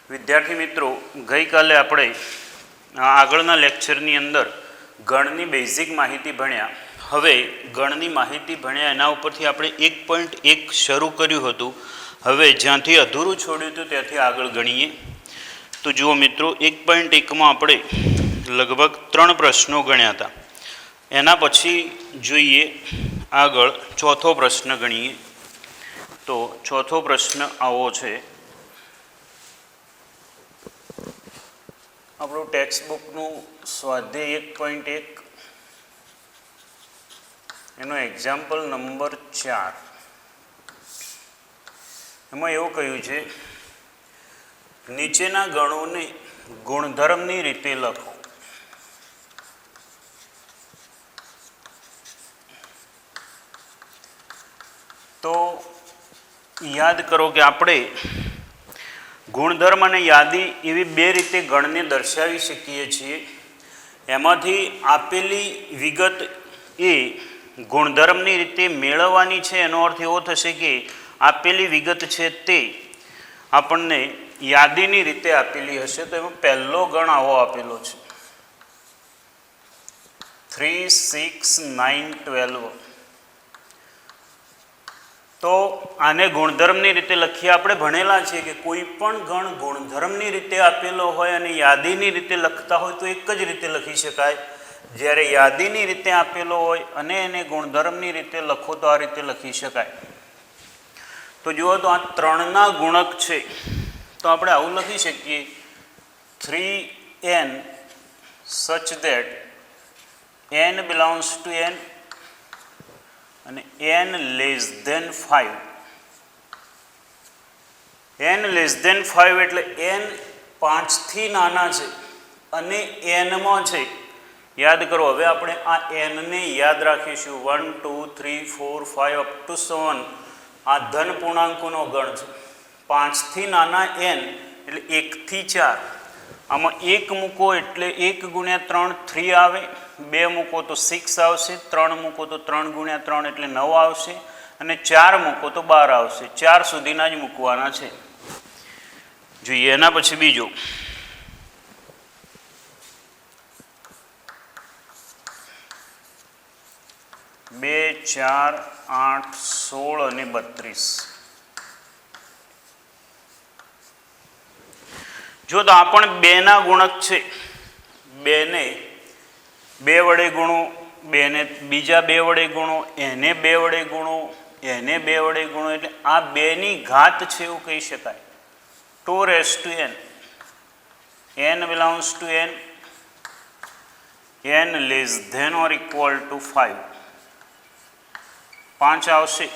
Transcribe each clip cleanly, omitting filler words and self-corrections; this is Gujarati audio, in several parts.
વિદ્યાર્થી મિત્રો, ગઈકાલે આપણે આગળના લેક્ચરની અંદર ગણની બેઝિક માહિતી ભણ્યા. હવે ગણની માહિતી ભણ્યા એના ઉપરથી આપણે 1.1 શરૂ કર્યું હતું. હવે જ્યાંથી અધૂરું છોડ્યું હતું ત્યાંથી આગળ ગણીએ. તો જુઓ મિત્રો, 1.1માં આપણે લગભગ 3 પ્રશ્નો ગણ્યા હતા. એના પછી જોઈએ આગળ ચોથો પ્રશ્ન ગણીએ. તો ચોથો પ્રશ્ન આવો છે. આપણું ટેક્સ્ટબુકનું સ્વાધ્યાય 1.1 એનો એક્ઝામ્પલ નંબર 4. એમાં એવું કહ્યું છે, નીચેના ગણોને ગુણધર્મની રીતે લખો. તો યાદ કરો કે આપણે ગુણધર્મ અને યાદી એવી બે રીતે ગણને દર્શાવી શકીએ છીએ. એમાંથી આપેલી વિગત એ ગુણધર્મની રીતે મેળવવાની છે. એનો અર્થ એવો થશે કે આપેલી વિગત છે તે આપણને યાદીની રીતે આપેલી હશે. તો એમાં પહેલો ગણ આવો આપેલો છે, 3, 6, 9, 12. તો આને ગુણધર્મની રીતે લખીએ. આપણે ભણેલા છે કે કોઈ પણ ગણ ગુણધર્મની રીતે આપેલો હોય અને યાદીની રીતે લખતા હોય તો એક જ રીતે લખી શકાય. જ્યારે યાદીની રીતે આપેલો હોય અને એને ગુણધર્મની રીતે લખો તો આ રીતે લખી શકાય. તો જુઓ, તો આ 3ના ગુણક છે. તો આપણે આવું લખી શકીએ, 3n such that n belongs to n અને n less than 5. n less than 5 એટલે n 5થી નાના છે અને n માં છે. યાદ કરો, હવે આપણે આ n ને યાદ રાખીશું. 1, 2, 3, 4, 5 અપ ટુ 7. આ ધન પૂર્ણાંકોનો ગણ છે. 5થી નાના n એટલે 1 થી 4. આમાં 1 મૂકો એટલે 1 ગુણ્યા 3 3 આવે, 2 મૂકો તો 6 આવશે, 3 મૂકો તો 3 ગુણ્યા 3 એટલે 9 આવશે, અને 4 મૂકો તો 12 આવશે. 4 સુધીના જ મૂકવાના છે. જોઈએ એના પછી બીજો, બે, 4, 8, 16 અને 32. જો તો આ પણ 2ના ગુણક છે. 2ને 2 વડે ગુણો, 2ને બીજા 2 વડે ગુણો, એને 2 વડે ગુણો, એને 2 વડે ગુણો, એટલે આ 2ની ઘાત છે એવું કહી શકાય. 2 raised to n. n belongs to n. n less than or equal to 5. 5 આવશે.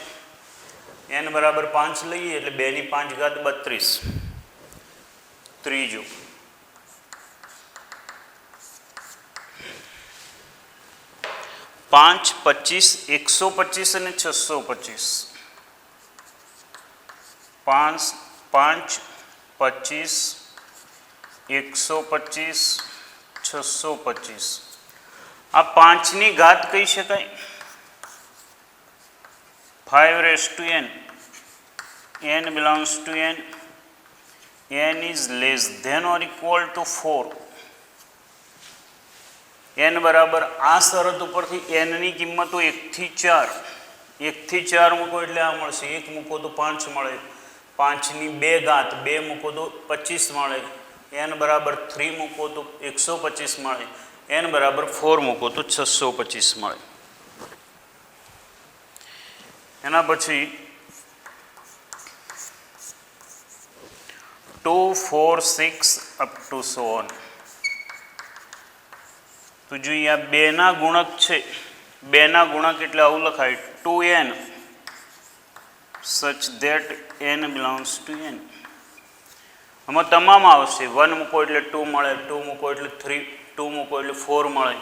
n બરાબર 5 લઈએ એટલે 2ની 5 ઘાત 32. ત્રીજો, 5, 25, 125 અને 625. 5, 25, 125, 625. આ 5ની ઘાત કહી શકાય. 5 raised to n. n belongs to n. n is less than or equal to 4. n બરાબર આ શરત ઉપરથી n ની કિંમતો 1 થી 4. 1 થી 4 મૂકો એટલે આ મળશે. 1 મૂકો તો 5 મળે. 5ની 2 ઘાત, 2 મૂકો તો 25 મળે. n બરાબર 3 મૂકો તો 125 મળે. n બરાબર 4 મૂકો તો 625 મળે. એના પછી 2, 4, 6 અપ ટુ 7. તો જોઈએ, આ 2ના ગુણક છે. 2ના ગુણક એટલે આવું લખાય, 2n such that n belongs to n. આમાં તમામ આવશે. 1 મૂકો એટલે 2 મળે, 2 મૂકો એટલે 3, 2 મૂકો એટલે 4 મળે,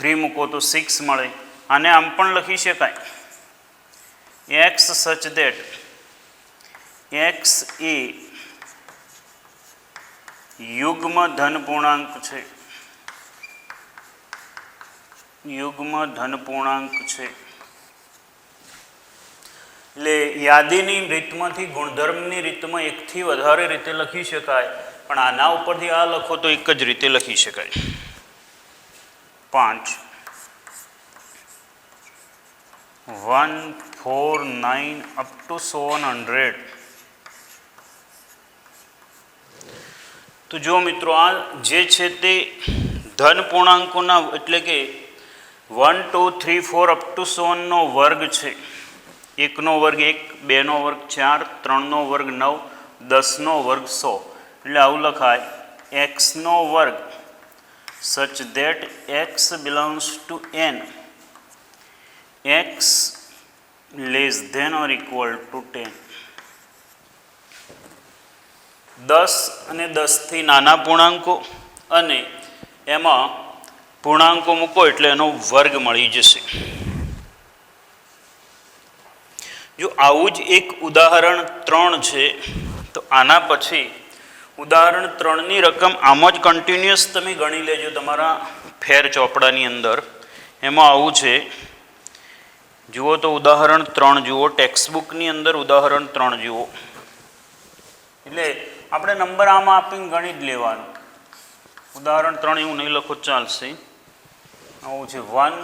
3 મૂકો તો 6 મળે. આને આમ પણ લખી શકાય, x such that x એ યુગ્મ ધન પૂર્ણાંક છે. યુગ્મ ધન પૂર્ણાંક છે. એટલે યાદીની રીતમાંથી ગુણધર્મની રીતમાં એકથી વધારે રીતે લખી શકાય પણ આના ઉપરથી આ લખો તો એક જ રીતે લખી શકાય 5 1 4 9 અપ ટુ 100. તો જો મિત્રો આ જે છે તે ધન પૂર્ણાંકોના એટલે કે 1 2 3 4 અપ ટુ 100 નો વર્ગ છે. 1 નો વર્ગ 1, 2 નો વર્ગ 4, 3 નો વર્ગ 9, 10 નો વર્ગ 100. એટલે આવું લખાય x નો વર્ગ such that x belongs to n, x less than or equal to 10. 10 અને 10 થી નાના પૂર્ણાંકો અને એમાં પૂર્ણાંકો મૂકો એટલે એનો વર્ગ મળી જશે. જો આવું જ એક ઉદાહરણ 3 છે તો આના પછી ઉદાહરણ 3ની રકમ આમ જ કન્ટિન્યુઅસ તમે ગણી લેજો તમારા ફેર ચોપડાની અંદર. એમાં આવું છે, જુઓ તો ઉદાહરણ 3 જુઓ, ટેક્સ્ટબુકની અંદર ઉદાહરણ 3 જુઓ. એટલે આપણે નંબર આમાં આપીને ગણી જ લેવાનું. ઉદાહરણ 3 એવું નહીં લખો ચાલશે. આવું છે 1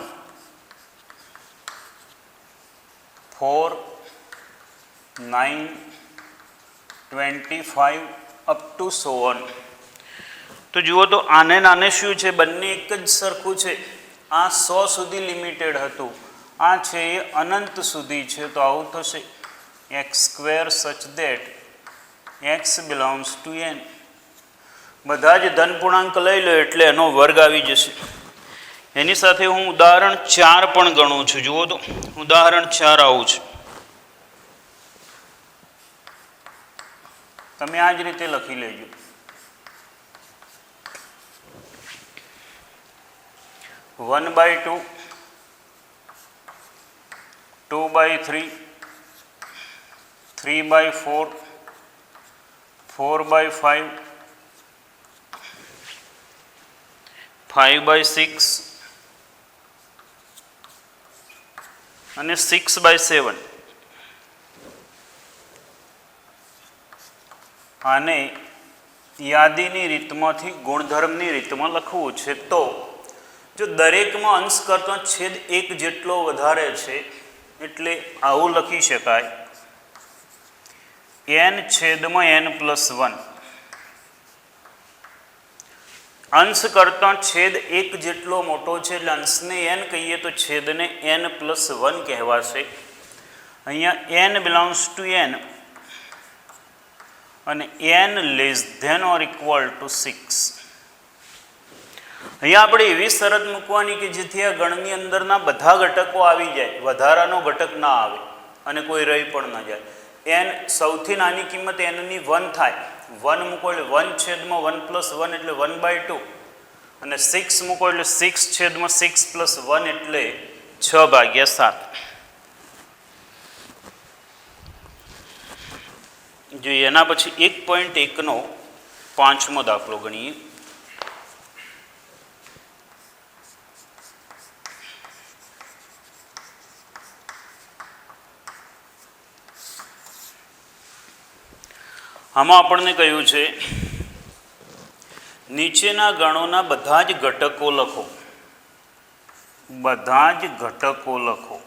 4 9 25 અપ ટુ 100. તો જુઓ તો આને નાને શું છે, બંને એક જ સરખું છે. આ 100 સુધી લિમિટેડ હતું, આ છે એ અનંત સુધી છે. તો આવું થશે x² such that x belongs to n. બધા જ ધન પૂર્ણાંક લઈ લો એટલે એનો વર્ગ આવી જશે. એની સાથે હું ઉદાહરણ 4 પણ ગણું છું. જુઓ તો ઉદાહરણ 4 આવું છે. તમે આ જ રીતે લખી લેજો. 1/2, 2/3, 3/4, 4/5, 5/6 અને 6/7. આને યાદીની રીતમાંથી ગુણધર્મની રીતમાં લખવું છે. તો જો દરેકમાં અંશ કરતો છેદ 1 જેટલો વધારે છે એટલે આવું લખી શકાય n/n+1. અંશ કરતા છેદ 1 જેટલો મોટો છે એટલે અંશને n કહીએ તો છેદને n+1 કહેવાશે. અહીંયા n belongs to n અને n less than or equal to 6. અહીંયા આપણે એવી શરત મૂકવાની કે જેથી આ ગણની અંદરના બધા ઘટકો આવી જાય, વધારાનો ઘટક ના આવે અને કોઈ રહી પણ ના જાય. n સૌથી નાની કિંમત n ની 1 થાય. 1 મૂકો એટલે 1/1+1 એટલે 1/2 અને 6 મૂકો એટલે 6/6+1 એટલે 6/7. જોઈએ એના પછી 1.1નો 5મો દાખલો ગણીએ. આમાં આપણને કહ્યું છે નીચેના ગણોના બધા જ ઘટકો લખો. બધા જ ઘટકો લખો.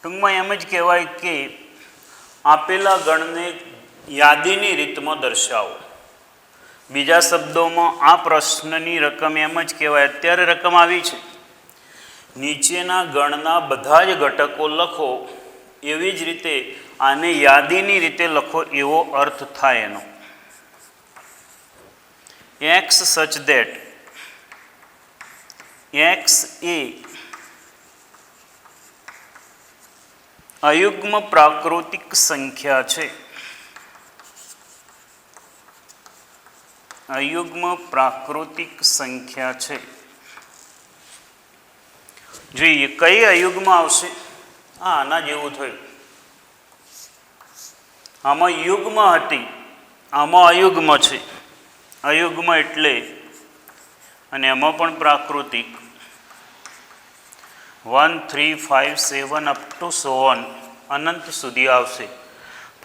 ટૂંકમાં એમ જ કહેવાય કે આપેલા ગણને યાદીની રીતમાં દર્શાવો. બીજા શબ્દોમાં આ પ્રશ્નની રકમ એમ જ કહેવાય. અત્યારે રકમ આવી છે, નીચેના ગણના બધા જ ઘટકો લખો. એવી જ રીતે આને યાદીની રીતે લખો એવો અર્થ થાય એનો. x such that x એ અયુગ્મ પ્રાકૃતિક સંખ્યા છે. અયુગ્મ પ્રાકૃતિક સંખ્યા છે. જોઈએ કઈ અયુગ્મ આવશે. આના જેવું થયું. આમાં યુગ્મ હતી, આમાં અયુગ્મ છે. અયુગ્મ એટલે અને એમાં પણ પ્રાકૃતિક 1 3 5 7 અપ ટુ 100 અનંત સુધી આવશે.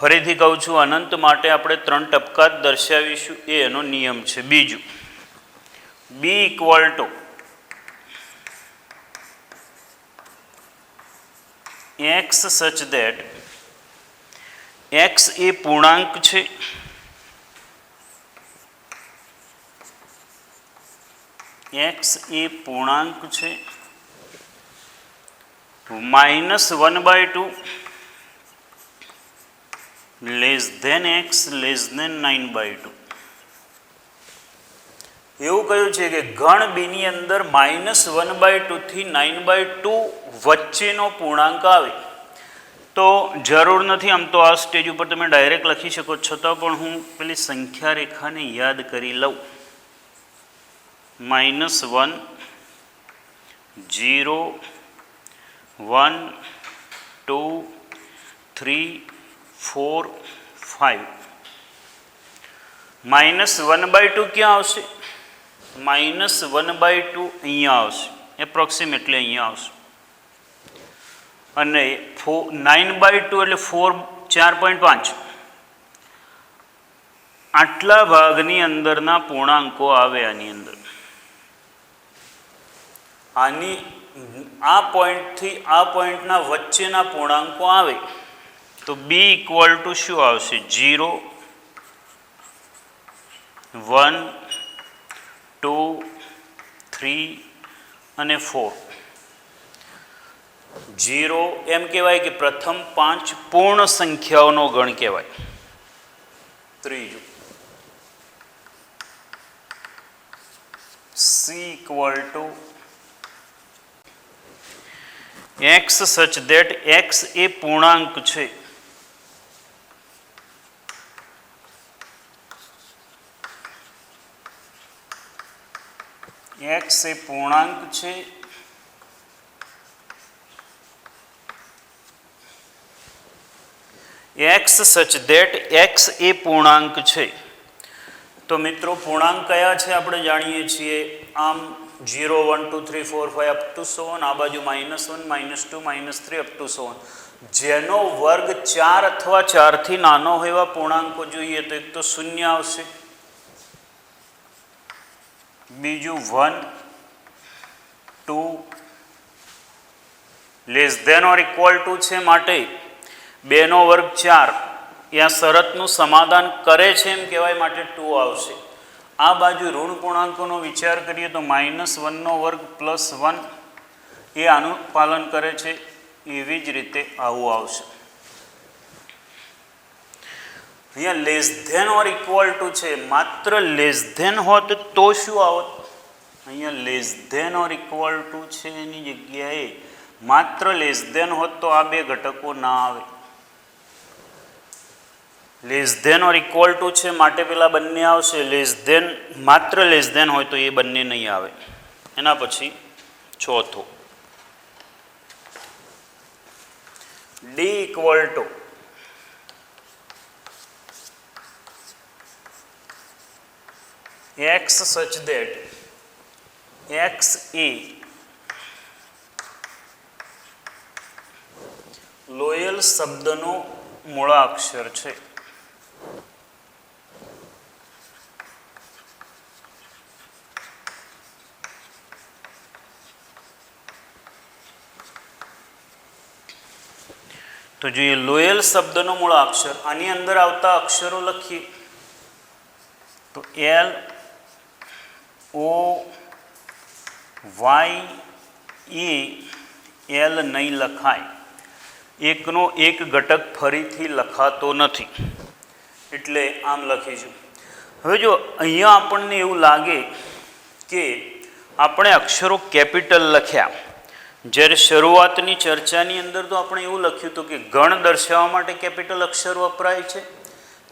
ફરીથી કહું છું, અનંત માટે આપણે 3 ટપકા જ દર્શાવીશું, એ એનો નિયમ છે. બીજું, b equal to x such that x એ પૂર્ણાંક છે, x એ પૂર્ણાંક છે, -1/2 less than x less than 9/2. એવું કહ્યું છે કે ગણ બીની અંદર -1/2 થી 9/2 વચ્ચેનો પૂર્ણાંક આવે તો જરૂર નથી, આમ તો આ સ્ટેજ ઉપર તમે ડાયરેક્ટ લખી શકો, છતાં પણ હું પેલી સંખ્યા રેખાને યાદ કરી લઉં. -1 0 1 2 3 4 5. -1/2 ક્યાં આવશે? -1/2 અહીંયા આવશે, એપ્રોક્સિમેટલી અહીંયા આવશે. અને 9/2 એટલે 4.5. આટલા ભાગની અંદરના પૂર્ણાંકો આવે. આની અંદર આ પોઈન્ટથી આ પોઈન્ટના વચ્ચેના પૂર્ણાંકો આવે તો b ઇક્વલ ટુ શું આવશે? 0 1 2 3 અને 4. 0 એમ કહેવાય કે પ્રથમ 5 પૂર્ણ સંખ્યાઓનો ગણ કહેવાય. ત્રીજું, c equal to x such that x એ પૂર્ણાંક છે, x એ પૂર્ણાંક છે, x સચ ધેટ x એ પૂર્ણાંક છે. તો મિત્રો પૂર્ણાંક કયા છે આપણે જાણીએ છીએ. આમ 0 1 2 3 4 5 અપ ટુ 7, આ બાજુ -1 -2 -3 અપ ટુ 7. જેનો વર્ગ 4 અથવા 4 થી નાનો હોય એવા પૂર્ણાંકો જોઈએ તો એક તો 0 આવશે, બીજું 1 2 less than or equal to છે માટે 2 નો વર્ગ 4, એ આ શરતનું સમાધાન કરે છે એમ કહેવાય માટે 2 આવશે. આ બાજુ ઋણ પૂર્ણાંકોનો વિચાર કરીએ તો -1 નો વર્ગ +1 એ આનું પાલન કરે છે, એવી જ રીતે આવું આવશે. અહીંયા less than or equal to છે, માત્ર લેસ ધેન હોત તો શું આવત? અહીંયા less than or equal to છે એની જગ્યાએ માત્ર લેસ ધેન હોત તો આ બે ઘટકો ના આવે. Less than or equal to છે માટે પેલા બંને આવશે, લેસ ધેન માત્ર લેસ ધેન હોય તો એ બંને નહીં આવે. એના પછી ચોથો, d equal to x such that x A loyal શબ્દનો મૂળાક્ષર છે. તો જોઈએ લોયલ શબ્દનો મૂળાક્ષર, આની અંદર આવતા અક્ષરો લખીએ તો L O Y A L નહીં લખાય, એકનો એક ઘટક ફરીથી લખાતો નથી એટલે આમ લખીશું. હવે જો અહીંયા આપણને એવું લાગે કે આપણે અક્ષરો કેપિટલ લખ્યા, જ્યારે શરૂઆતની ચર્ચાની અંદર તો આપણે એવું લખ્યું હતું કે ગણ દર્શાવવા માટે કેપિટલ અક્ષર વપરાય છે,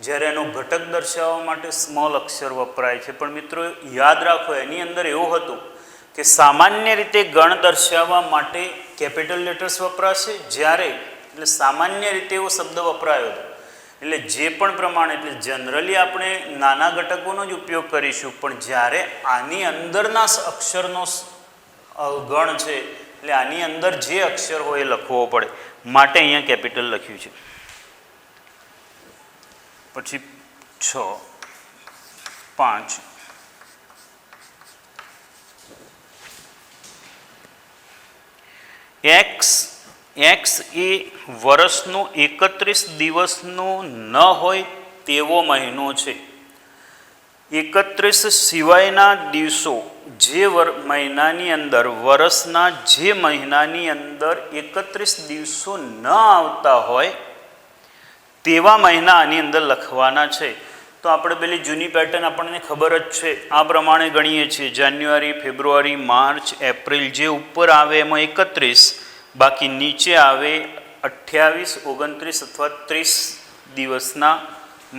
જ્યારે એનો ઘટક દર્શાવવા માટે સ્મોલ અક્ષર વપરાય છે. પણ મિત્રો યાદ રાખો, એની અંદર એવું હતું કે સામાન્ય રીતે ગણ દર્શાવવા માટે કેપિટલ લેટર્સ વપરાશે, જ્યારે એટલે સામાન્ય રીતે એવો શબ્દ વપરાયો હતો. એટલે જે પણ પ્રમાણે એટલે જનરલી આપણે નાના ઘટકોનો જ ઉપયોગ કરીશું, પણ જ્યારે આની અંદરના અક્ષરનો ગણ છે એટલે આની અંદર જે અક્ષર હોય એ લખવો પડે, માટે અહીંયા કેપિટલ લખ્યું છે. પછી 6, 5, એક્સ એ વર્ષનો 31 દિવસનો ન હોય તેવો મહિનો છે. 31 સિવાયના દિવસો જે મહિનાની અંદર, વર્ષના જે મહિનાની અંદર 31 દિવસો ન આવતા હોય તેવા મહિના આની અંદર લખવાના છે. તો આપણે પેલી જૂની પેટર્ન આપણને ખબર જ છે, આ પ્રમાણે ગણીએ છીએ. જાન્યુઆરી, ફેબ્રુઆરી, માર્ચ, એપ્રિલ, જે ઉપર આવે એમાં 31, બાકી નીચે આવે 28, 29 અથવા 30 દિવસના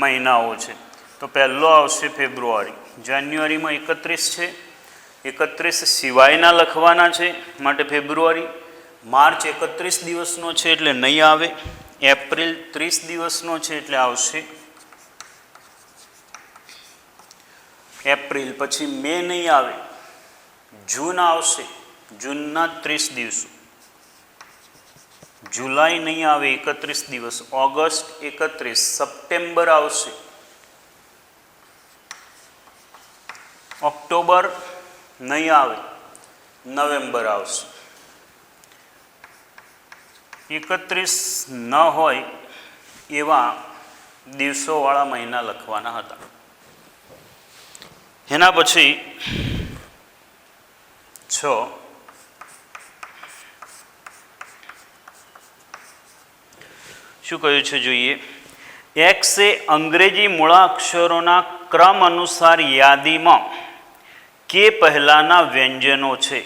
મહિનાઓ છે. તો પહેલો આવશે ફેબ્રુઆરી. જાન્યુઆરીમાં 31 છે, 31 સિવાયના લખવાના છે માટે ફેબ્રુઆરી. માર્ચ 31 દિવસનો છે એટલે નહીં આવે. એપ્રિલ 30 દિવસનો છે એટલે આવશે એપ્રિલ. પછી મે નહીં આવે, જૂન આવશે, જૂનના 30 દિવસો. જુલાઈ નહીં આવે, 31 દિવસ. ઓગસ્ટ 31. સપ્ટેમ્બર આવશે. ઓક્ટોબર નહીં આવે, નવેમ્બર આવશે. 31 ન હોય એવા દિવસોવાળા મહિના લખવાના હતા. એના પછી 6, શું કહ્યું છે જોઈએ. એક્સ એ અંગ્રેજી મૂળાક્ષરોના ક્રમ અનુસાર યાદીમાં કે પહેલાંના વ્યંજનો છે.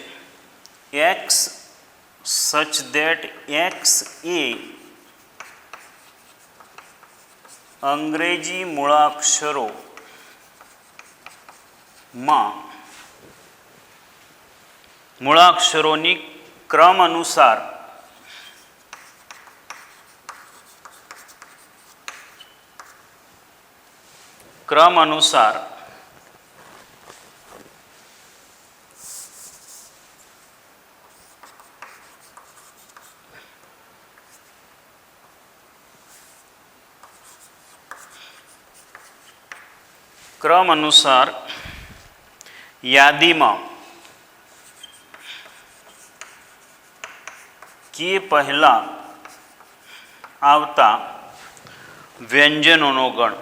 એક્સ સચ દેટ એક્સ એ અંગ્રેજી મૂળાક્ષરોની ક્રમ અનુસાર યાદીમાં કે પહેલા આવતા વ્યંજનોનો ગણ.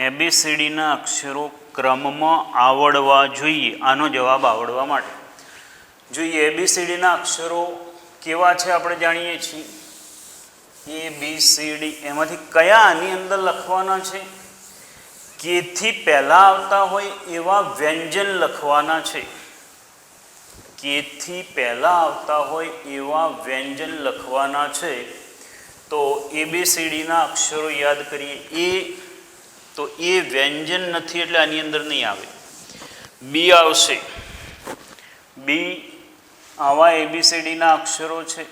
ABCDના અક્ષરો ક્રમમાં આવડવા જોઈએ. આનો જવાબ આવડવા માટે જોઈએ. ABCDના અક્ષરો કેવા છે આપણે જાણીએ છીએ. ABCD એમાંથી કયા આની અંદર લખવાના છે? કેથી પહેલાં આવતા હોય એવા વ્યંજન લખવાના છે. કેથી પહેલાં આવતા હોય એવા વ્યંજન લખવાના છે. તો ABCDના અક્ષરો યાદ કરીએ. એ તો એ વ્યંજન નથી એટલે આની અંદર નહીં આવે. બી આવશે. બી આવા ABCDના અક્ષરો છે.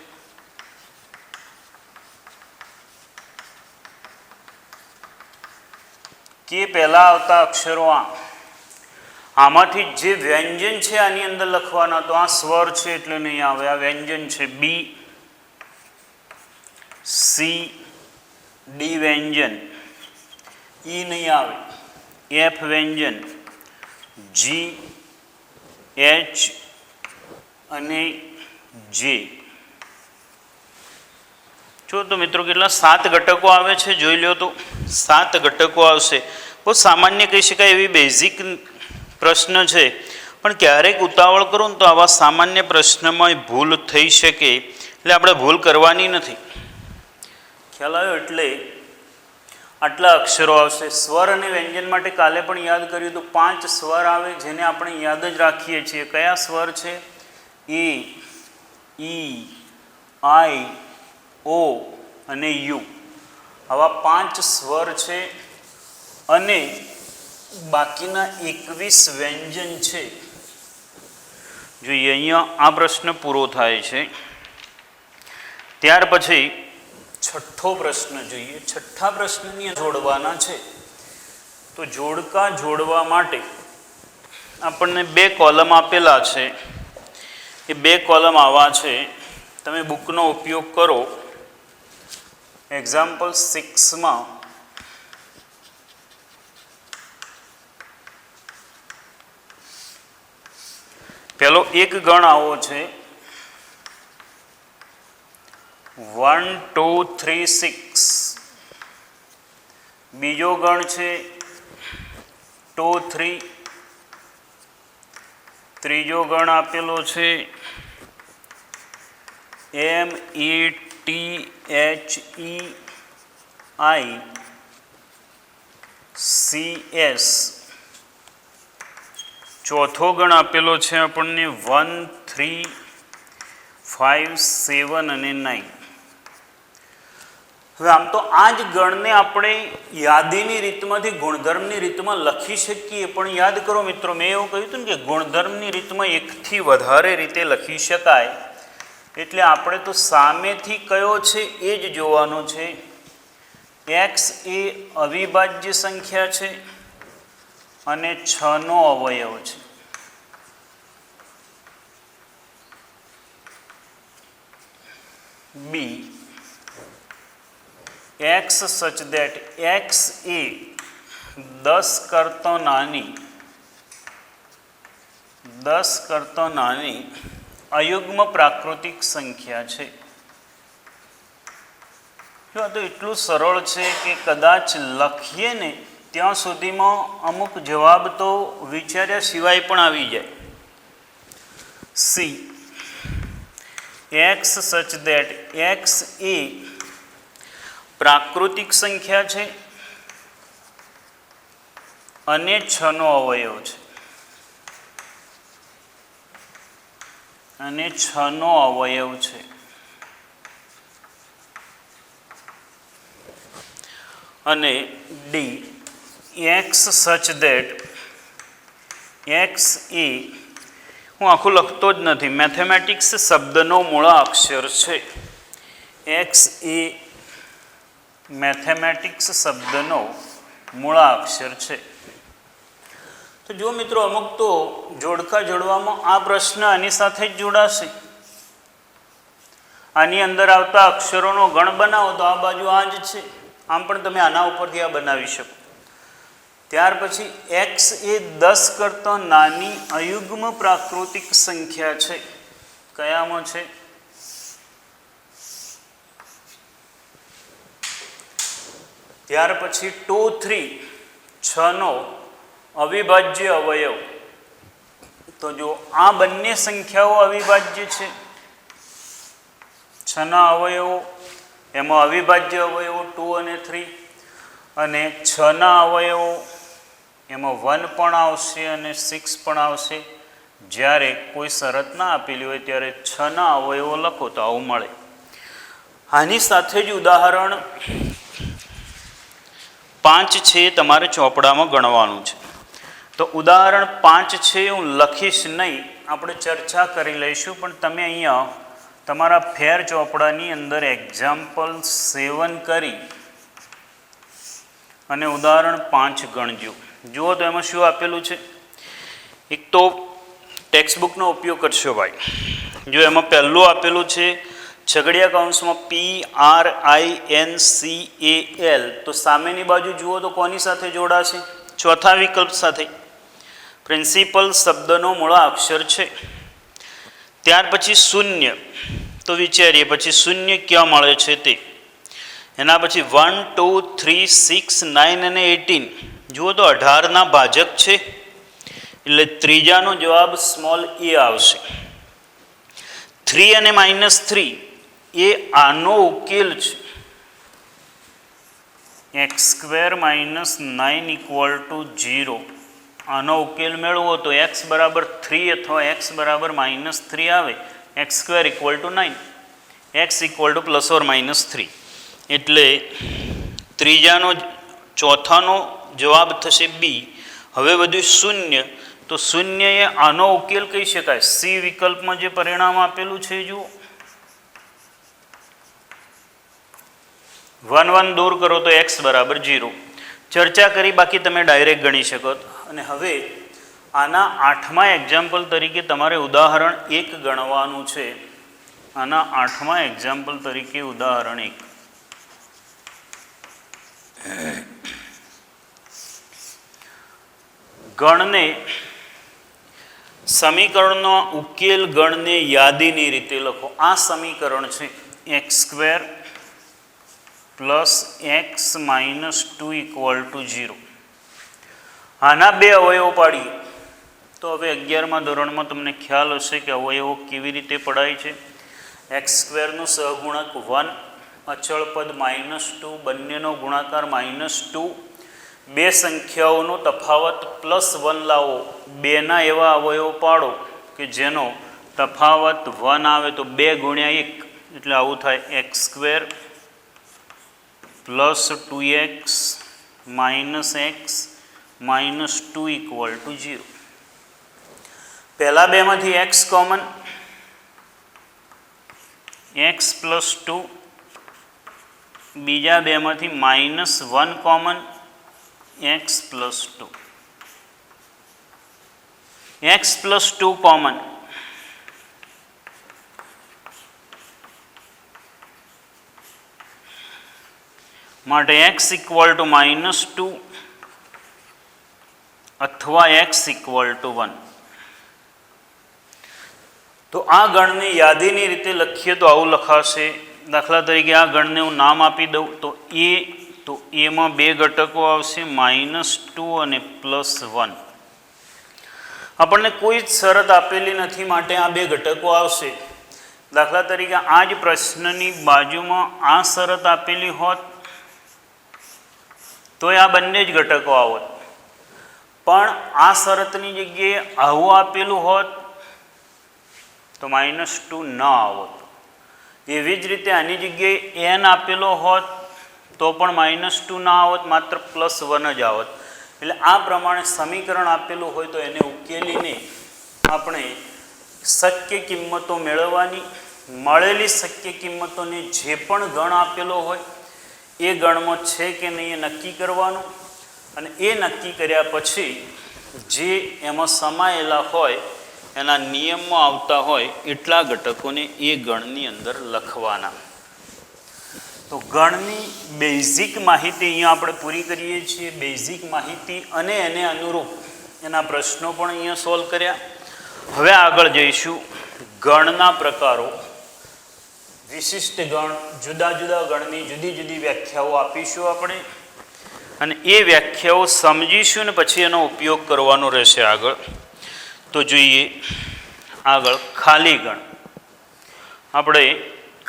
કે પહેલાં આવતા અક્ષરો આમાંથી જે વ્યંજન છે આની અંદર લખવાના. તો આ સ્વર છે એટલે નહીં આવે, આ વ્યંજન છે. બી, સી, ડી વ્યંજન. ઈ નહીં આવે, એફ વ્યંજન, જી, એચ અને જે. જો તો મિત્રો કેટલા 7 ઘટકો આવે છે જોઈ લો. તો 7 ઘટકો આવશે. બહુ સામાન્ય કહી શકાય એવી બેઝિક પ્રશ્ન છે, પણ ક્યારેક ઉતાવળ કરો ને તો આવા સામાન્ય પ્રશ્નમાં ભૂલ થઈ શકે, એટલે આપણે ભૂલ કરવાની નથી. ખ્યાલ આવ્યો? એટલે આટલા અક્ષરો આવશે. સ્વર અને વ્યંજન માટે કાલે પણ યાદ કર્યું તો 5 સ્વર આવે જેને આપણે યાદ જ રાખીએ છીએ. કયા સ્વર છે? એ, ઈ, આઈ, ઓ અને યુ. આવા 5 સ્વર છે અને બાકીના 21 વ્યંજન છે. જોઈએ અહીંયા આ પ્રશ્ન પૂરો થાય છે. ત્યાર પછી છઠ્ઠો પ્રશ્ન જોઈએ. છઠ્ઠા પ્રશ્નની જોડવાના છે. તો જોડકા જોડવા માટે આપણને 2 કોલમ આપેલા છે. એ 2 કોલમ આવા છે. તમે બુકનો ઉપયોગ કરો. એક્ઝામ્પલ 6માં પહેલો એક ગણ આવો છે 1 2 3 6. બીજો ગણ છે 2 3. ત્રીજો ગણ આપેલો છે METHEICS. ચોથો ગણ આપેલો છે આપણને 1 3 5 7 અને 9. હવે આમ તો આ જ ગણને આપણે યાદીની રીતમાંથી ગુણધર્મની રીતમાં લખી શકીએ, પણ યાદ કરો મિત્રો, મેં એવું કહ્યું હતું ને કે ગુણધર્મની રીતમાં એકથી વધારે રીતે લખી શકાય. એટલે આપણે તો સામેથી કયો છે એ જ જોવાનો છે. એક્સ એ અવિભાજ્ય સંખ્યા છે અને 6નો અવયવ છે. બી x such that x એ 10 કરતા નાની અયુગ્મ પ્રાકૃતિક સંખ્યા છે. જો આ તો એટલું સરળ છે કે કદાચ લખીએ ને ત્યાં સુધીમાં અમુક જવાબ તો વિચાર્યા સિવાય પણ આવી જાય. C x such that x એ પ્રાકૃતિક સંખ્યા છે અને 6નો અવયવ છે. અને D x such that x એ, હું આખું લખતો જ નથી, મેથેમેટિક્સ શબ્દનો મૂળાક્ષર છે. x એ મેથેમેટિક્સ શબ્દનો મૂળાક્ષર છે. તો જો મિત્રો, અમુક તો જોડકા જોડવામાં આ પ્રશ્ન આની સાથે જ જોડાશે. આની અંદર આવતા અક્ષરોનો ગણ બનાવો તો આ બાજુ આ જ છે. આમ પણ તમે આના ઉપરથી આ બનાવી શકો. ત્યાર પછી x એ 10 કરતાં નાની અયુગ્મ પ્રાકૃતિક સંખ્યા છે. કયામાં છે? ત્યાર પછી 2 3 6નો અવિભાજ્ય અવયવ. તો જો આ બંને સંખ્યાઓ અવિભાજ્ય છે, 6ના અવયવો, એમાં અવિભાજ્ય અવયવો 2 અને 3, અને 6ના અવયવો એમાં 1 પણ આવશે અને 6 પણ આવશે. જ્યારે કોઈ શરત ના આપેલી હોય ત્યારે 6ના અવયવો લખો તો આવું મળે. આની સાથે જ ઉદાહરણ 5 છે તમારે ચોપડામાં ગણવાનું છે. તો ઉદાહરણ 5 છે, હું લખીશ નહીં, આપણે ચર્ચા કરી લઈશું. પણ તમે અહીંયા તમારા ફેર ચોપડાની અંદર એક્ઝામ્પલ 7 કરી અને ઉદાહરણ 5 ગણજો. જુઓ તો એમાં શું આપેલું છે. એક તો ટેક્સ્ટબુકનો ઉપયોગ કરશો ભાઈ. જો એમાં પહેલું આપેલું છે છગડીયા કૌંસમાં PRINCAL. તો સામેની બાજુ જુઓ તો કોની સાથે જોડાશે? ચોથા વિકલ્પ સાથે. પ્રિન્સિપલ શબ્દનો મૂળાક્ષર છે. ત્યાર પછી શૂન્ય. તો વિચારીએ પછી શૂન્ય ક્યાં મળે છે તે. એના પછી 1 2 3 6 9 અને 18. જુઓ તો 18ના ભાજક છે, એટલે ત્રીજાનો જવાબ સ્મોલ એ આવશે. 3 અને -3 એ આનો ઉકેલ છે. x² - 9 = 0. આનો ઉકેલ મેળવો તો x બરાબર 3 અથવા x બરાબર -3 આવે. x² = 9, x ± 3. એટલે ત્રીજાનો ચોથાનો જવાબ થશે બી. હવે બધું શૂન્ય. તો શૂન્ય એ આનો ઉકેલ કહી શકાય. સી વિકલ્પમાં જે પરિણામ આપેલું છે જુઓ, 1 1 દૂર કરો તો x બરાબર 0. ચર્ચા કરી, બાકી તમે ડાયરેક્ટ ગણી શકો. અને હવે આના 8મા એક્ઝામ્પલ તરીકે તમારે ઉદાહરણ 1 ગણવાનું છે. આના 8મા એક્ઝામ્પલ તરીકે ઉદાહરણ 1, ગણને સમીકરણનો ઉકેલ ગણને યાદીની રીતે લખો. આ સમીકરણ છે x² + x - 2 = 0. આના બે અવયવો પાડીએ તો હવે 11મા ધોરણમાં તમને ખ્યાલ હશે કે અવયવો કેવી રીતે પડાય છે. x² નો સહગુણક 1, અચળ પદ -2, બંનેનો ગુણાકાર -2, બે સંખ્યાઓનો તફાવત +1 લાવો, બેના એવા અવયવો પાડો કે જેનો તફાવત 1 આવે તો 2 × 1 એટલે આવું થાય x² + 2x - x - 2 = 0. પહેલા બેમાંથી x કોમન, x + 2, બીજા બેમાંથી -1 કોમન, x + 2, x + 2 કોમન, માટે x = -2 અથવા x = 1. તો આ ગણને યાદીની રીતે લખીએ તો આવું લખાશે. દાખલા તરીકે આ ગણને હું નામ આપી દઉં તો a, તો એમાં બે ઘટકો આવશે -2 અને +1. આપણને કોઈ જ શરત આપેલી નથી માટે આ બે ઘટકો આવશે. દાખલા તરીકે આ જ પ્રશ્નની બાજુમાં આ શરત આપેલી હોત તો આ બંને જ ઘટકો આવત, પણ આ શરતની જગ્યાએ આવું આપેલું હોત તો -2 ન આવત. એવી જ રીતે આની જગ્યાએ n આપેલો હોત તો પણ -2 ના આવત, માત્ર +1 જ આવત. એટલે આ પ્રમાણે સમીકરણ આપેલું હોય તો એને ઉકેલીને આપણે શક્ય કિંમતો મેળવવાની, મળેલી શક્ય કિંમતોને જે પણ ગણ આપેલો હોય એ ગણમાં છે કે નહીં એ નક્કી કરવાનું, અને એ નક્કી કર્યા પછી જે એમાં સમાયેલા હોય એના નિયમમાં આવતા હોય એટલા ઘટકોને એ ગણની અંદર લખવાના. તો ગણની બેઝિક માહિતી અહીંયા આપણે પૂરી કરીએ છીએ. બેઝિક માહિતી અને એને અનુરૂપ એના પ્રશ્નો પણ અહીંયા સોલ્વ કર્યા. હવે આગળ જઈશું ગણના પ્રકારો. વિશિષ્ટ ગણ, જુદા જુદા ગણની જુદી જુદી વ્યાખ્યાઓ આપીશું આપણે, અને એ વ્યાખ્યાઓ સમજીશું ને પછી એનો ઉપયોગ કરવાનો રહેશે આગળ. તો જોઈએ આગળ ખાલી ગણ. આપણે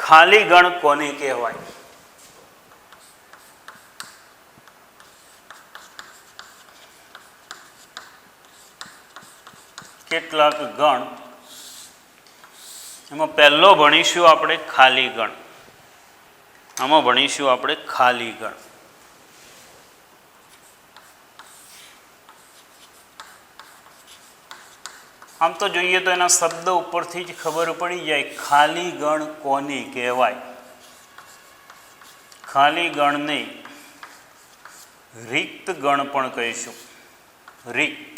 ખાલી ગણ કોને કહેવાય? કેટલાક ગણ, એમાં પહેલો ભણીશું આપણે ખાલી ગણ. આમાં ભણીશું આપણે ખાલી ગણ. આમ તો જોઈએ તો એના શબ્દ ઉપરથી જ ખબર પડી જાય ખાલી ગણ કોને કહેવાય. ખાલી ગણને રિક્ત ગણ પણ કહીશું. રિક્ત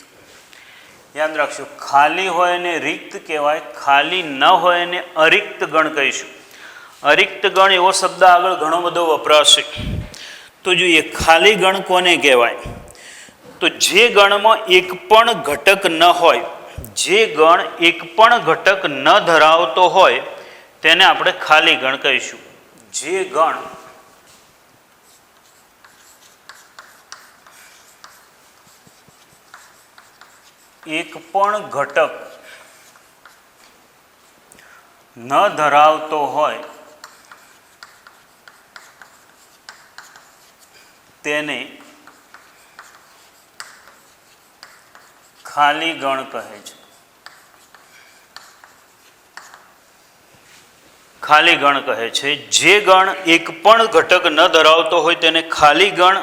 યાદ રાખશું, ખાલી હોય એને રિક્ત કહેવાય, ખાલી ન હોય એને અરિક્ત ગણ કહીશું. અરિક્ત ગણ એવો શબ્દ આગળ ઘણો બધો વપરાશે. તો જોઈએ ખાલી ગણ કોને કહેવાય? તો જે ગણમાં એક પણ ઘટક ન હોય, જે ગણ એક પણ ઘટક ન ધરાવતો હોય તેને આપણે ખાલી ગણ કહીશું. જે ગણ એક પણ ઘટક ન ધરાવતો હોય તેને ખાલી ગણ કહે છે. ખાલી ગણ કહે છે. જે ગણ એક પણ ઘટક ન ધરાવતો હોય તેને ખાલી ગણ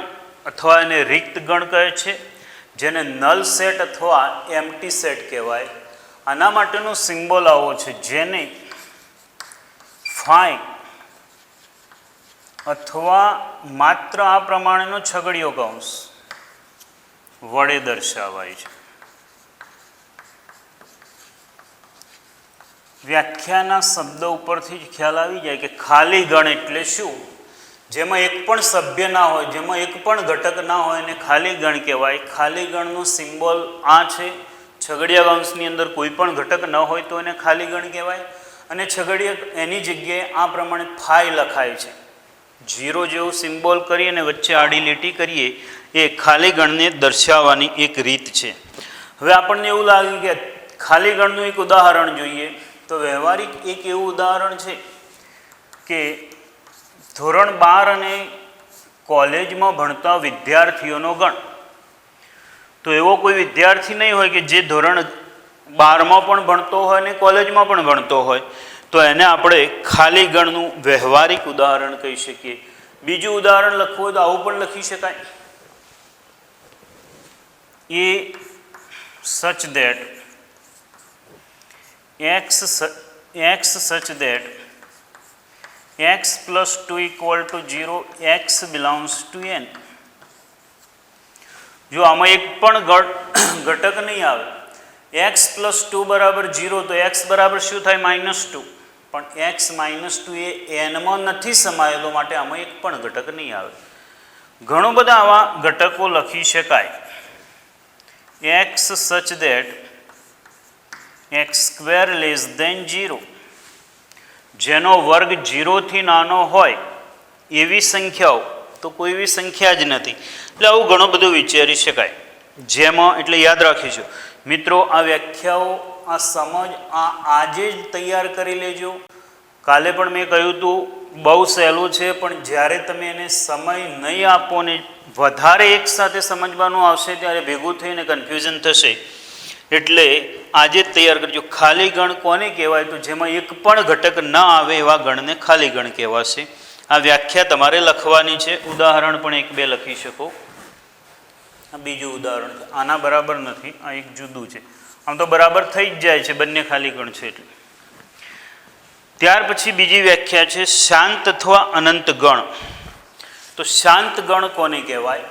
અથવા એને રિક્ત ગણ કહે છે, જેને નલ સેટ અથવા એમ્પ્ટી સેટ કહેવાય. આના માટેનો સિમ્બોલ આવો છે, જેને ફાઈ અથવા માત્ર આ પ્રમાણેનો છગડીયો કૌંસ વડે દર્શાવાય છે. વ્યાખ્યાના શબ્દ ઉપરથી જ ખ્યાલ આવી જાય કે ખાલી ગણ એટલે શું. જેમાં એક પણ સભ્ય ના હોય, જેમાં એક પણ ઘટક ના હોય એને ખાલી ગણ કહેવાય. ખાલી ગણનો સિમ્બોલ આ છે. છગડીયા કૌંસની અંદર કોઈ પણ ઘટક ન હોય તો એને ખાલી ગણ કહેવાય. અને છગડીયા એની જગ્યાએ આ પ્રમાણે ફાઈ લખાય છે. 0 જેવું સિમ્બોલ કરી અને વચ્ચે આડી લીટી કરીએ એ ખાલી ગણને દર્શાવવાની એક રીત છે. હવે આપણને એવું લાગે કે ખાલી ગણનું એક ઉદાહરણ જોઈએ, તો વ્યવહારિક એક એવું ઉદાહરણ છે કે ધોરણ 12 અને કોલેજમાં ભણતા વિદ્યાર્થીઓનો ગણ. તો એવો કોઈ વિદ્યાર્થી નહીં હોય કે જે ધોરણ 12માં પણ ભણતો હોય અને કોલેજમાં પણ ભણતો હોય, તો એને આપણે ખાલી ગણનું વ્યવહારિક ઉદાહરણ કહી શકીએ. બીજું ઉદાહરણ લખવું હોય તો આવું પણ લખી શકાય. એ such that x such that x plus 2 equal to 0, x belongs to n. જો આમાં એક પણ ઘટક નહીં આવે, x plus 2 બરાબર 0, તો x બરાબર શું થાય? -2. પણ x -2 એ n માં નથી સમાયેલો, માટે આમાં એક પણ ઘટક નહીં આવે. ઘણો બધા આવા ઘટકો લખી શકાય. x such that x square less than 0, જેનો વર્ગ 0 થી નાનો હોય એવી સંખ્યાઓ તો કોઈ એવી સંખ્યા જ નથી. એટલે આવું ઘણું બધું વિચારી શકાય. જેમાં એટલે યાદ રાખીશું મિત્રો, આ વ્યાખ્યાઓ, આ સમજ આજે જ તૈયાર કરી લેજો. કાલે પણ મેં કહ્યું હતું બહુ સહેલું છે, પણ જ્યારે તમે એને સમય નહીં આપો ને વધારે એકસાથે સમજવાનું આવશે ત્યારે ભેગું થઈને કન્ફ્યુઝન થશે. એટલે આજે જ તૈયાર કરજો. ખાલી ગણ કોને કહેવાય? તો જેમાં એક પણ ઘટક ન આવે એવા ગણને ખાલી ગણ કહેવાશે. આ વ્યાખ્યા તમારે લખવાની છે. ઉદાહરણ પણ 1-2 લખી શકો. આ બીજું ઉદાહરણ છે, આના બરાબર નથી, આ એક જુદું છે. આમ તો બરાબર થઈ જ જાય છે, બંને ખાલી ગણ છે એટલે. ત્યાર પછી બીજી વ્યાખ્યા છે શાંત અથવા અનંત ગણ. તો શાંત ગણ કોને કહેવાય?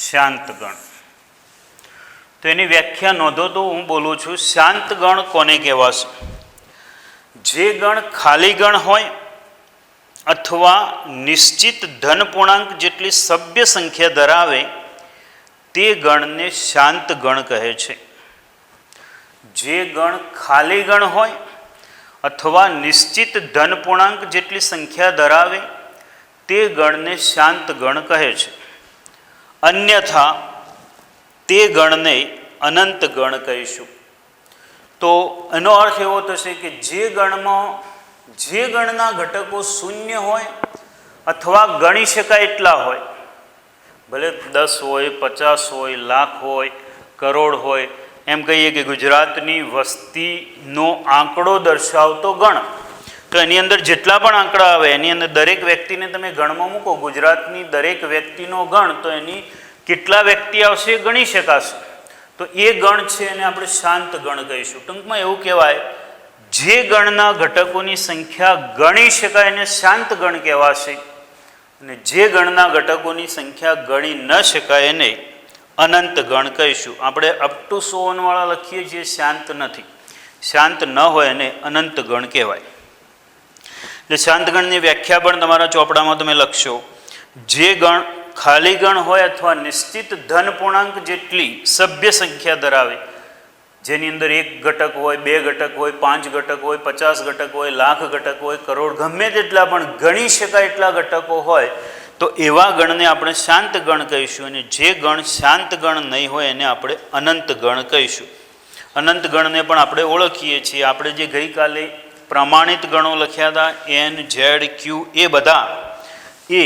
શાંત ગણ. તો એની વ્યાખ્યા નોંધો તો હું બોલું છું. શાંત ગણ કોને કહેવાશે? જે ગણ ખાલી ગણ હોય અથવા નિશ્ચિત ધન પૂર્ણાંક જેટલી સભ્ય સંખ્યા ધરાવે તે ગણને શાંત ગણ કહે છે. જે ગણ ખાલી ગણ હોય અથવા નિશ્ચિત ધન પૂર્ણાંક જેટલી સંખ્યા ધરાવે તે ગણને શાંત ગણ કહે છે. અન્યથા તે ગણને અનંત ગણ કહીશું. તો એનો અર્થ એવો થશે કે જે ગણના ઘટકો શૂન્ય હોય અથવા ગણી શકાય એટલા હોય, ભલે 10 હોય, 50 હોય, લાખ હોય, કરોડ હોય, એમ કહીએ કે ગુજરાતની વસ્તીનો આંકડો દર્શાવતો ગણ. તો એની અંદર જેટલા પણ આંકડા આવે એની અંદર દરેક વ્યક્તિને તમે ગણમાં મૂકો, ગુજરાતની દરેક વ્યક્તિનો ગણ, તો એની કેટલા વ્યક્તિ આવશે એ ગણી શકાશે. તો એ ગણ છે એને આપણે શાંત ગણ કહીશું. ટૂંકમાં એવું કહેવાય, જે ગણના ઘટકોની સંખ્યા ગણી શકાય એને શાંત ગણ કહેવાશે, અને જે ગણના ઘટકોની સંખ્યા ગણી ન શકાય એને અનંત ગણ કહીશું. આપણે અપ ટુ 100 વાળા લખીએ છીએ, શાંત નથી. શાંત ન હોય એને અનંત ગણ કહેવાય. એટલે શાંત ગણની વ્યાખ્યા પણ તમારા ચોપડામાં તમે લખશો. જે ગણ ખાલી ગણ હોય અથવા નિશ્ચિત ધન પૂર્ણાંક જેટલી સભ્ય સંખ્યા ધરાવે, જેની અંદર 1 ઘટક હોય, 2 ઘટક હોય, 5 ઘટક હોય, 50 ઘટક હોય, લાખ ઘટક હોય, કરોડ, ગમે તેટલા પણ ગણી શકાય એટલા ઘટકો હોય, તો એવા ગણને આપણે શાંત ગણ કહીશું. અને જે ગણ શાંત ગણ નહીં હોય એને આપણે અનંત ગણ કહીશું. અનંત ગણને પણ આપણે ઓળખીએ છીએ. આપણે જે ગઈકાલે પ્રમાણિત ગણો લખ્યા હતા N, Z, Q, એ બધા એ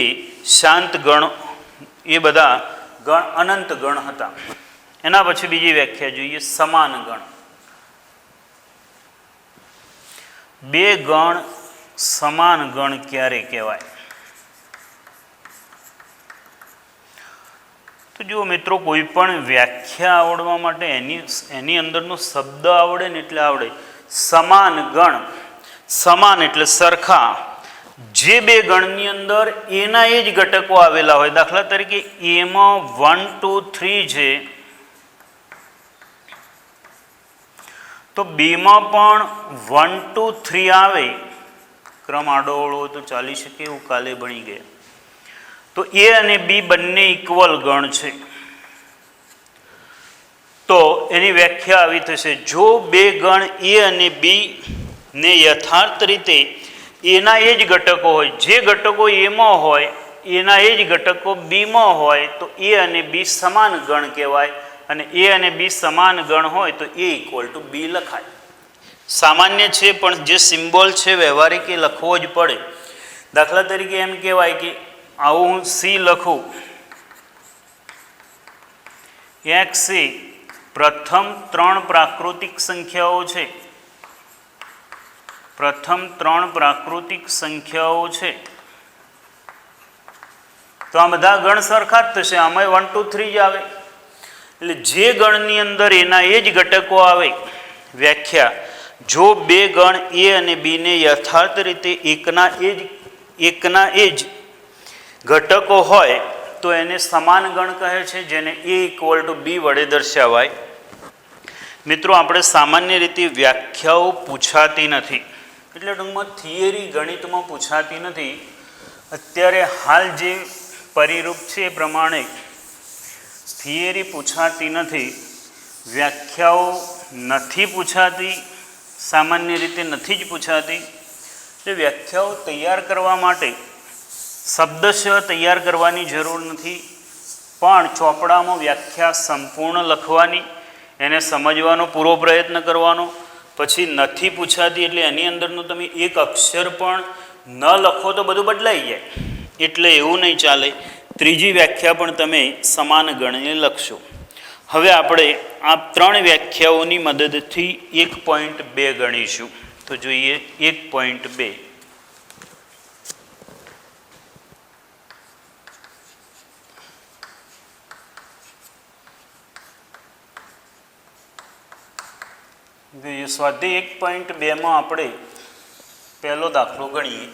શાંત ગણ, એ બધા ગણ અનંત ગણ હતા. એના પછી બીજી વ્યાખ્યા જોઈએ, સમાન ગણ. બે ગણ સમાન ગણ ક્યારે કહેવાય? તો જુઓ મિત્રો, કોઈ પણ વ્યાખ્યા આવડવા માટે એની અંદરનો શબ્દ આવડે ને એટલે આવડે. સમાન ગણ, સમાન એટલે સરખા, જે બે ગણની અંદર એના એ જ ઘટકો આવેલા હોય, દાખલા તરીકે એમાં 1 2 3 છે તો બીમાં પણ 1 2 3 આવે, ક્રમ આડોઅવળો તો ચાલી શકે એવું કાલે ભણી ગયા. તો એ અને બી બંને ઇક્વલ ગણ છે. તો એની વ્યાખ્યા આવી થશે, જો બે ગણ એ અને બી ને યથાર્થ રીતે એના એ જ ઘટકો હોય, જે ઘટકો એમાં હોય એના એ જ ઘટકો બીમાં હોય તો એ અને બી સમાન ગણ કહેવાય. અને એ અને બી સમાન ગણ હોય તો એ ઇક્વલ ટુ બી લખાય. સામાન્ય છે પણ જે સિમ્બોલ છે વ્યવહારિક એ લખવો જ પડે. દાખલા તરીકે એમ કહેવાય કે આવું હું સી લખું, એક્સ એ પ્રથમ 3 પ્રાકૃતિક સંખ્યાઓ છે, પ્રથમ 3 પ્રાકૃતિક સંખ્યાઓ છે, તો આ બધા ગણ સરખા જ થશે, આમાં 1 2 3 જ આવે. એટલે જે ગણની અંદર એના એ જ ઘટકો આવે, વ્યાખ્યા, જો બે ગણ એ અને બી ને યથાર્થ રીતે એકના એ જ ઘટકો હોય તો એને સમાન ગણ કહે છે, જેને એ ઇક્વલ ટુ બી વડે દર્શાવાય. મિત્રો, આપણે સામાન્ય રીતે વ્યાખ્યાઓ પૂછાતી નથી, એટલે ટૂંકમાં થિયરી ગણિતમાં પૂછાતી નથી. અત્યારે હાલ જે પરિરૂપ છે એ પ્રમાણે થિયરી પૂછાતી નથી, વ્યાખ્યાઓ નથી પૂછાતી, સામાન્ય રીતે નથી જ પૂછાતી. એટલે વ્યાખ્યાઓ તૈયાર કરવા માટે શબ્દશઃ તૈયાર કરવાની જરૂર નથી, પણ ચોપડામાં વ્યાખ્યા સંપૂર્ણ લખવાની, એને સમજવાનો પૂરો પ્રયત્ન કરવાનો. પછી નથી પૂછાતી એટલે એની અંદરનું તમે એક અક્ષર પણ ન લખો તો બધું બદલાઈ જાય, એટલે એવું નહીં ચાલે. ત્રીજી વ્યાખ્યા પણ તમે સમાન ગણીને લખશો. હવે આપણે આ 3 વ્યાખ્યાઓની મદદથી 1.2 ગણીશું. તો જોઈએ 1.2. સ્વાધ્યાય 1.2 આપણે પહેલો દાખલો ગણીએ.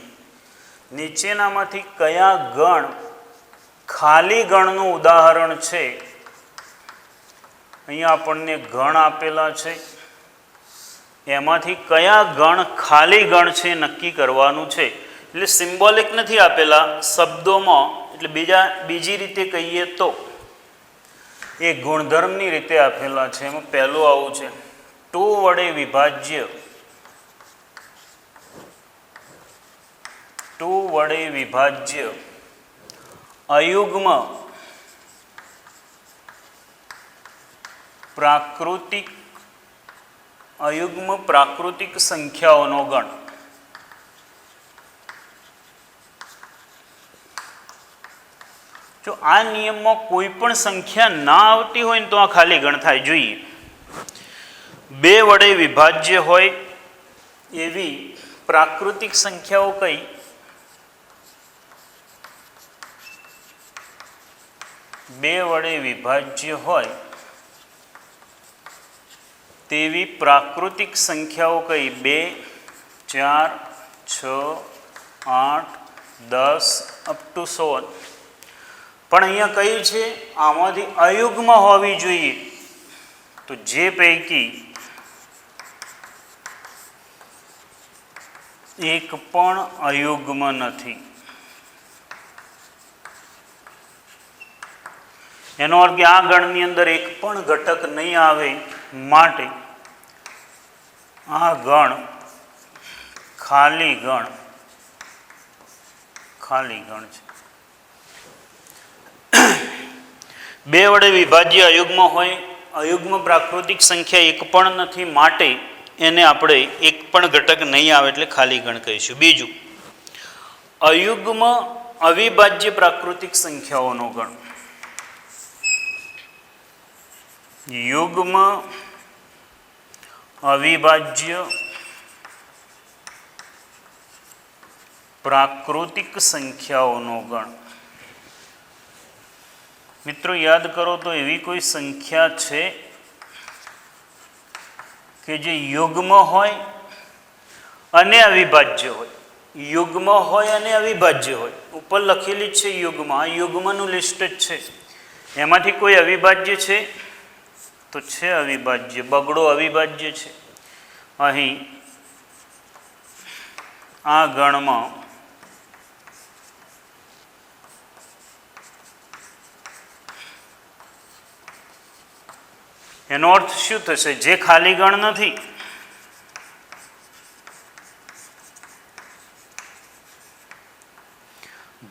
નીચેનામાંથી કયા ગણ ખાલી ગણનું ઉદાહરણ છે? અહીંયા આપણને ગણ આપેલા છે, એમાંથી કયા ગણ ખાલી ગણ છે નક્કી કરવાનું છે. એટલે સિમ્બોલિક નથી આપેલા, શબ્દોમાં, એટલે બીજી રીતે કહીએ તો એ ગુણધર્મની રીતે આપેલા છે. એમાં પહેલું આવું છે, 2 વડે વિભાજ્ય, 2 વડે વિભાજ્ય અયુગ્મ પ્રાકૃતિક સંખ્યાઓનો ગણ. જો આ નિયમમાં કોઈ પણ સંખ્યા ના આવતી હોય ને તો આ ખાલી ગણ થાય. જોઈએ, 2 વડે વિભાજ્ય હોય એવી પ્રાકૃતિક સંખ્યાઓ કઈ? 2 વડે વિભાજ્ય હોય તેવી પ્રાકૃતિક સંખ્યાઓ કઈ? 2 4 6 8 10 અપ ટુ 100. પણ અહીંયા કઈ છે? આમાંથી અયુગ્મ હોવી જોઈએ. તો જે પૈકી એક પણ અયુગ્મ નથી. એનો અર્થ કે આ ગણની અંદર એક પણ ઘટક નહીં આવે, માટે આ ગણ ખાલી ગણ છે. 2 વડે વિભાજ્ય અયુગ્મ હોય, અયુગ્મ પ્રાકૃતિક સંખ્યા એક પણ નથી, માટે એને આપણે એક પણ ઘટક નહીં આવે એટલે ખાલી ગણ કહીશું. બીજું, અયુગ્મ અવિભાજ્ય પ્રાકૃતિક સંખ્યાઓનો ગણ. યુગ્મ અવિભાજ્ય પ્રાકૃતિક સંખ્યાઓનો ગણ. મિત્રો, યાદ કરો તો એવી કોઈ સંખ્યા છે કે જે યુગ્મ હોય અને અવિભાજ્ય હોય? યુગ્મ હોય અને અવિભાજ્ય હોય. ઉપર લખેલી જ છે યુગ્મ, આ યુગ્મનું લિસ્ટ જ છે. એમાંથી કોઈ અવિભાજ્ય છે તો છે અવિભાજ્ય, બગડો અવિભાજ્ય છે. અહીં આ ગણમાં એનો અર્થ શું થશે? જે ખાલી ગણ નથી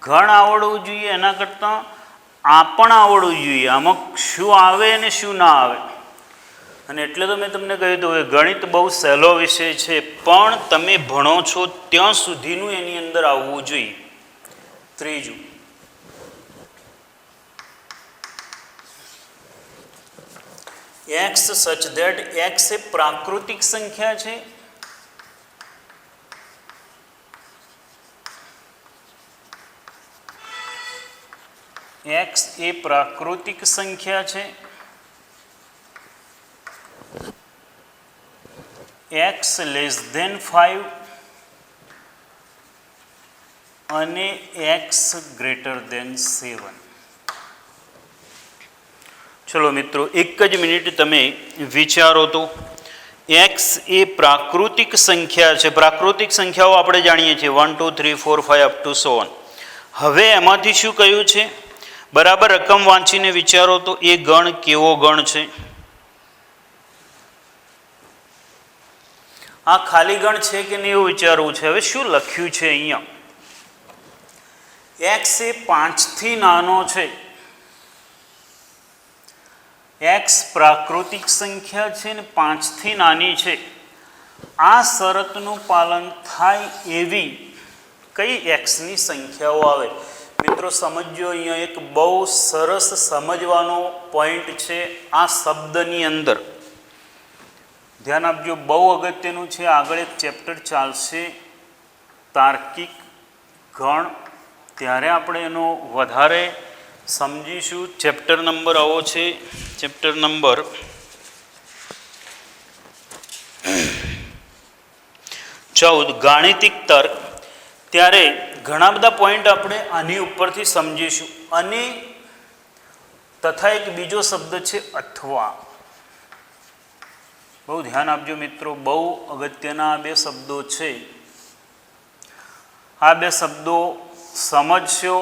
ગણ આવડવું જોઈએ, એના કરતાં આ પણ આવડવું જોઈએ. આમાં શું આવે અને શું ના આવે. અને એટલે તો મેં તમને કહ્યું હતું કે ગણિત બહુ સહેલો વિષય છે, પણ તમે ભણો છો ત્યાં સુધીનું એની અંદર આવવું જોઈએ. ત્રીજું, એક્સ સચ ધેટ એક્સ એ પ્રાકૃતિક સંખ્યા છે. એક્સ એ પ્રાકૃતિક સંખ્યા છે. એક્સ લેસ ધેન 5 અને એક્સ ગ્રેટર ધેન 7. ચલો મિત્રો, એક જ મિનિટ તમે વિચારો તો. એક્સ એ પ્રાકૃતિક સંખ્યા છે. પ્રાકૃતિક સંખ્યાઓ આપણે જાણીએ છીએ 1 2 3 4 5 અપ ટુ 7. હવે એમાંથી શું કહ્યું છે? બરાબર રકમ વાંચીને વિચારો તો એ ગણ કેવો ગણ છે? આ ખાલી ગણ છે કે નહીં એવું વિચારવું છે. હવે શું લખ્યું છે અહીંયા? એક્સ એ 5 થી નાનો છે. એક્સ પ્રાકૃતિક સંખ્યા છે ને 5 થી નાની છે. આ શરતનું પાલન થાય એવી કઈ એક્સની સંખ્યાઓ આવે? મિત્રો સમજો, અહીંયા એક બહુ સરસ સમજવાનો પોઈન્ટ છે આ શબ્દની અંદર. ધ્યાન આપજો, બહુ અગત્યનું છે. આગળ એક ચેપ્ટર ચાલશે તાર્કિક ગણ, ત્યારે આપણે એનો વધારે સમજીશું. ચેપ્ટર નંબર આવો છે, ચેપ્ટર નંબર 14 ગાણિતિક તર્ક. ત્યારે ઘણા બધા પોઈન્ટ આપણે આની ઉપરથી સમજીશું. અને તથા એક બીજો શબ્દ છે અથવા. બહુ ધ્યાન આપજો મિત્રો, બહુ અગત્યના આ બે શબ્દો છે. આ બે શબ્દો સમજશો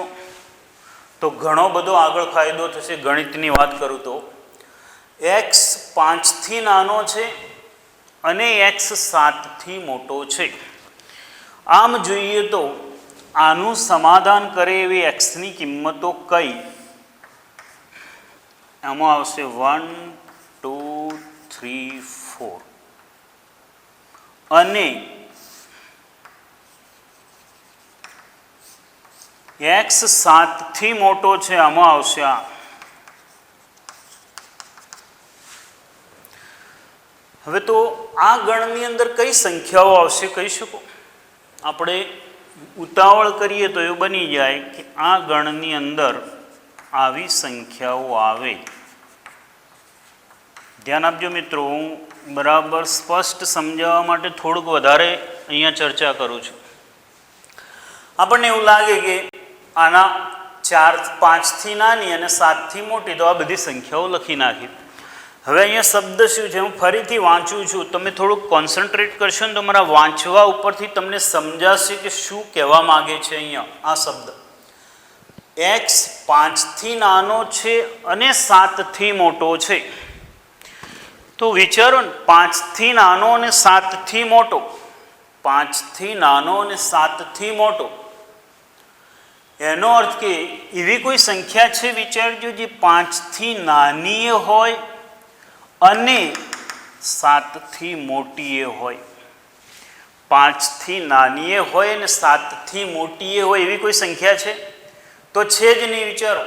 તો ઘણો બધો આગળ ફાયદો થશે. ગણિતની વાત કરું તો એક્સ 5 થી નાનો છે અને એક્સ 7 થી મોટો છે. આમ જોઈએ તો આનું સમાધાન કરે એવી એક્સની કિંમતો કઈ? આમાં આવશે 1 2 3 4 અને એક્સ 7 થી મોટો છે, આમાં આવશે આ. હવે તો આ ગણની અંદર કઈ સંખ્યાઓ આવશે કહી શકો? આપણે ઉતાવળ કરીએ તો એવું બની જાય કે આ ગણની અંદર આવી સંખ્યાઓ આવે. ધ્યાન આપજો મિત્રો, હું બરાબર સ્પષ્ટ સમજાવવા માટે થોડુંક વધારે અહીંયા ચર્ચા કરું છું. આપણને એવું લાગે કે આના 4 5 થી નાની અને 7 થી મોટી, તો આ બધી સંખ્યાઓ લખી નાખી. હવે અહીંયા શબ્દ શું છે હું ફરીથી વાંચું છું. તમે થોડુંક કોન્સન્ટ્રેટ કરશો ને તમારા વાંચવા ઉપરથી તમને સમજાશે કે શું કહેવા માગે છે અહીંયા આ શબ્દ. એક્સ 5 થી નાનો છે અને 7 થી મોટો છે. તો વિચારો ને, 5 થી નાનો અને 7 થી મોટો, 5 થી નાનો અને 7 થી મોટો, એનો અર્થ કે એવી કોઈ સંખ્યા છે વિચારજો જે 5 થી નાની હોય અને 7 થી મોટી હોય. 5 થી નાની હોય અને 7 થી મોટી હોય એવી કોઈ સંખ્યા છે? તો છે જ નહીં. વિચારો,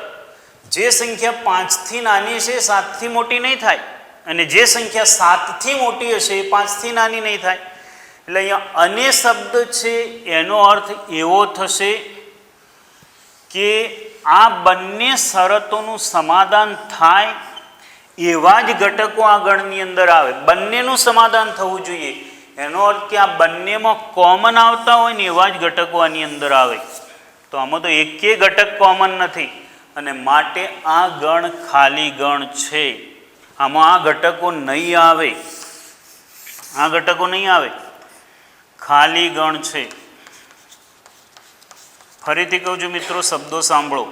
જે સંખ્યા 5 થી નાની છે 7 થી મોટી નહીં થાય, અને જે સંખ્યા 7 થી મોટી હશે એ 5 થી નાની નહીં થાય. એટલે અહીંયા અને શબ્દ છે એનો અર્થ એવો થશે કે આ બંને શરતોનું સમાધાન થાય એવા જ ઘટકો આ ગણની અંદર આવે. બંનેનું સમાધાન થવું જોઈએ. એનો અર્થ કે આ બંનેમાં કોમન આવતા હોય ને એવા જ ઘટકો આની અંદર આવે. તો આમાં તો એકેય ઘટક કોમન નથી અને માટે આ ગણ ખાલી ગણ છે. આમાં આ ઘટકો નહીં આવે, આ ઘટકો નહીં આવે, ખાલી ગણ છે. ફરીથી કહું છું મિત્રો, શબ્દો સાંભળો,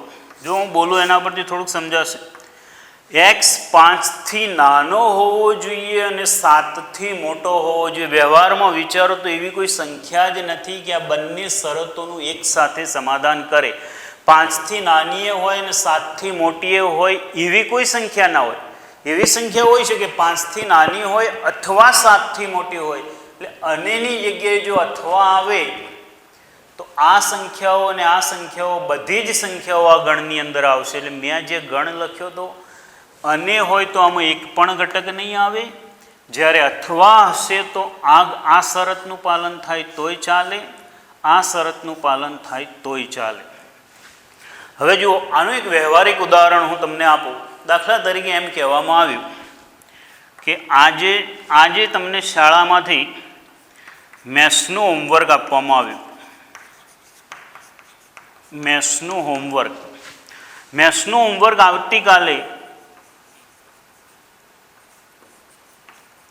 જો હું બોલું એના પરથી થોડુંક સમજાશે. એક્સ 5થી નાનો હોવો જોઈએ અને 7થી મોટો હોવો જોઈએ. વ્યવહારમાં વિચારો તો એવી કોઈ સંખ્યા જ નથી કે આ બંને શરતોનું એક સાથે સમાધાન કરે. 5થી નાની હોય અને 7થી મોટી હોય એવી કોઈ સંખ્યા ના હોય. એવી સંખ્યા હોય છે કે 5થી નાની હોય અથવા 7થી મોટી હોય. એટલે અનેની જગ્યાએ જો અથવા આવે તો આ સંખ્યાઓ અને આ સંખ્યાઓ બધી જ સંખ્યાઓ આ ગણની અંદર આવશે. એટલે મેં જે ગણ લખ્યો તો અને હોય તો આમાં એક પણ ઘટક નહીં આવે. જ્યારે અથવા હશે તો આ શરતનું પાલન થાય તોય ચાલે, આ શરતનું પાલન થાય તોય ચાલે. હવે જુઓ, આનું એક વ્યવહારિક ઉદાહરણ હું તમને આપું. દાખલા તરીકે એમ કહેવામાં આવ્યું કે આજે તમને શાળામાંથી મેથ્સનું હોમવર્ક આપવામાં આવ્યું. મેથ્સનું હોમવર્ક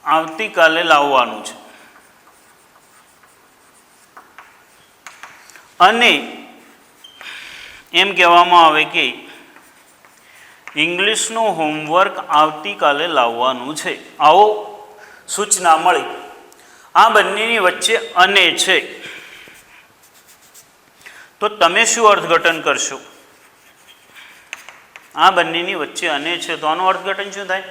આવતીકાલે લાવવાનું છે. અને એમ કહેવામાં આવે કે ઇંગ્લિશનું હોમવર્ક આવતીકાલે લાવવાનું છે. આવો સૂચના મળી. આ બંનેની વચ્ચે અને છે. તો તમે શું અર્થઘટન કરશો? આ બંનેની વચ્ચે અને છે તો આનું અર્થઘટન શું થાય?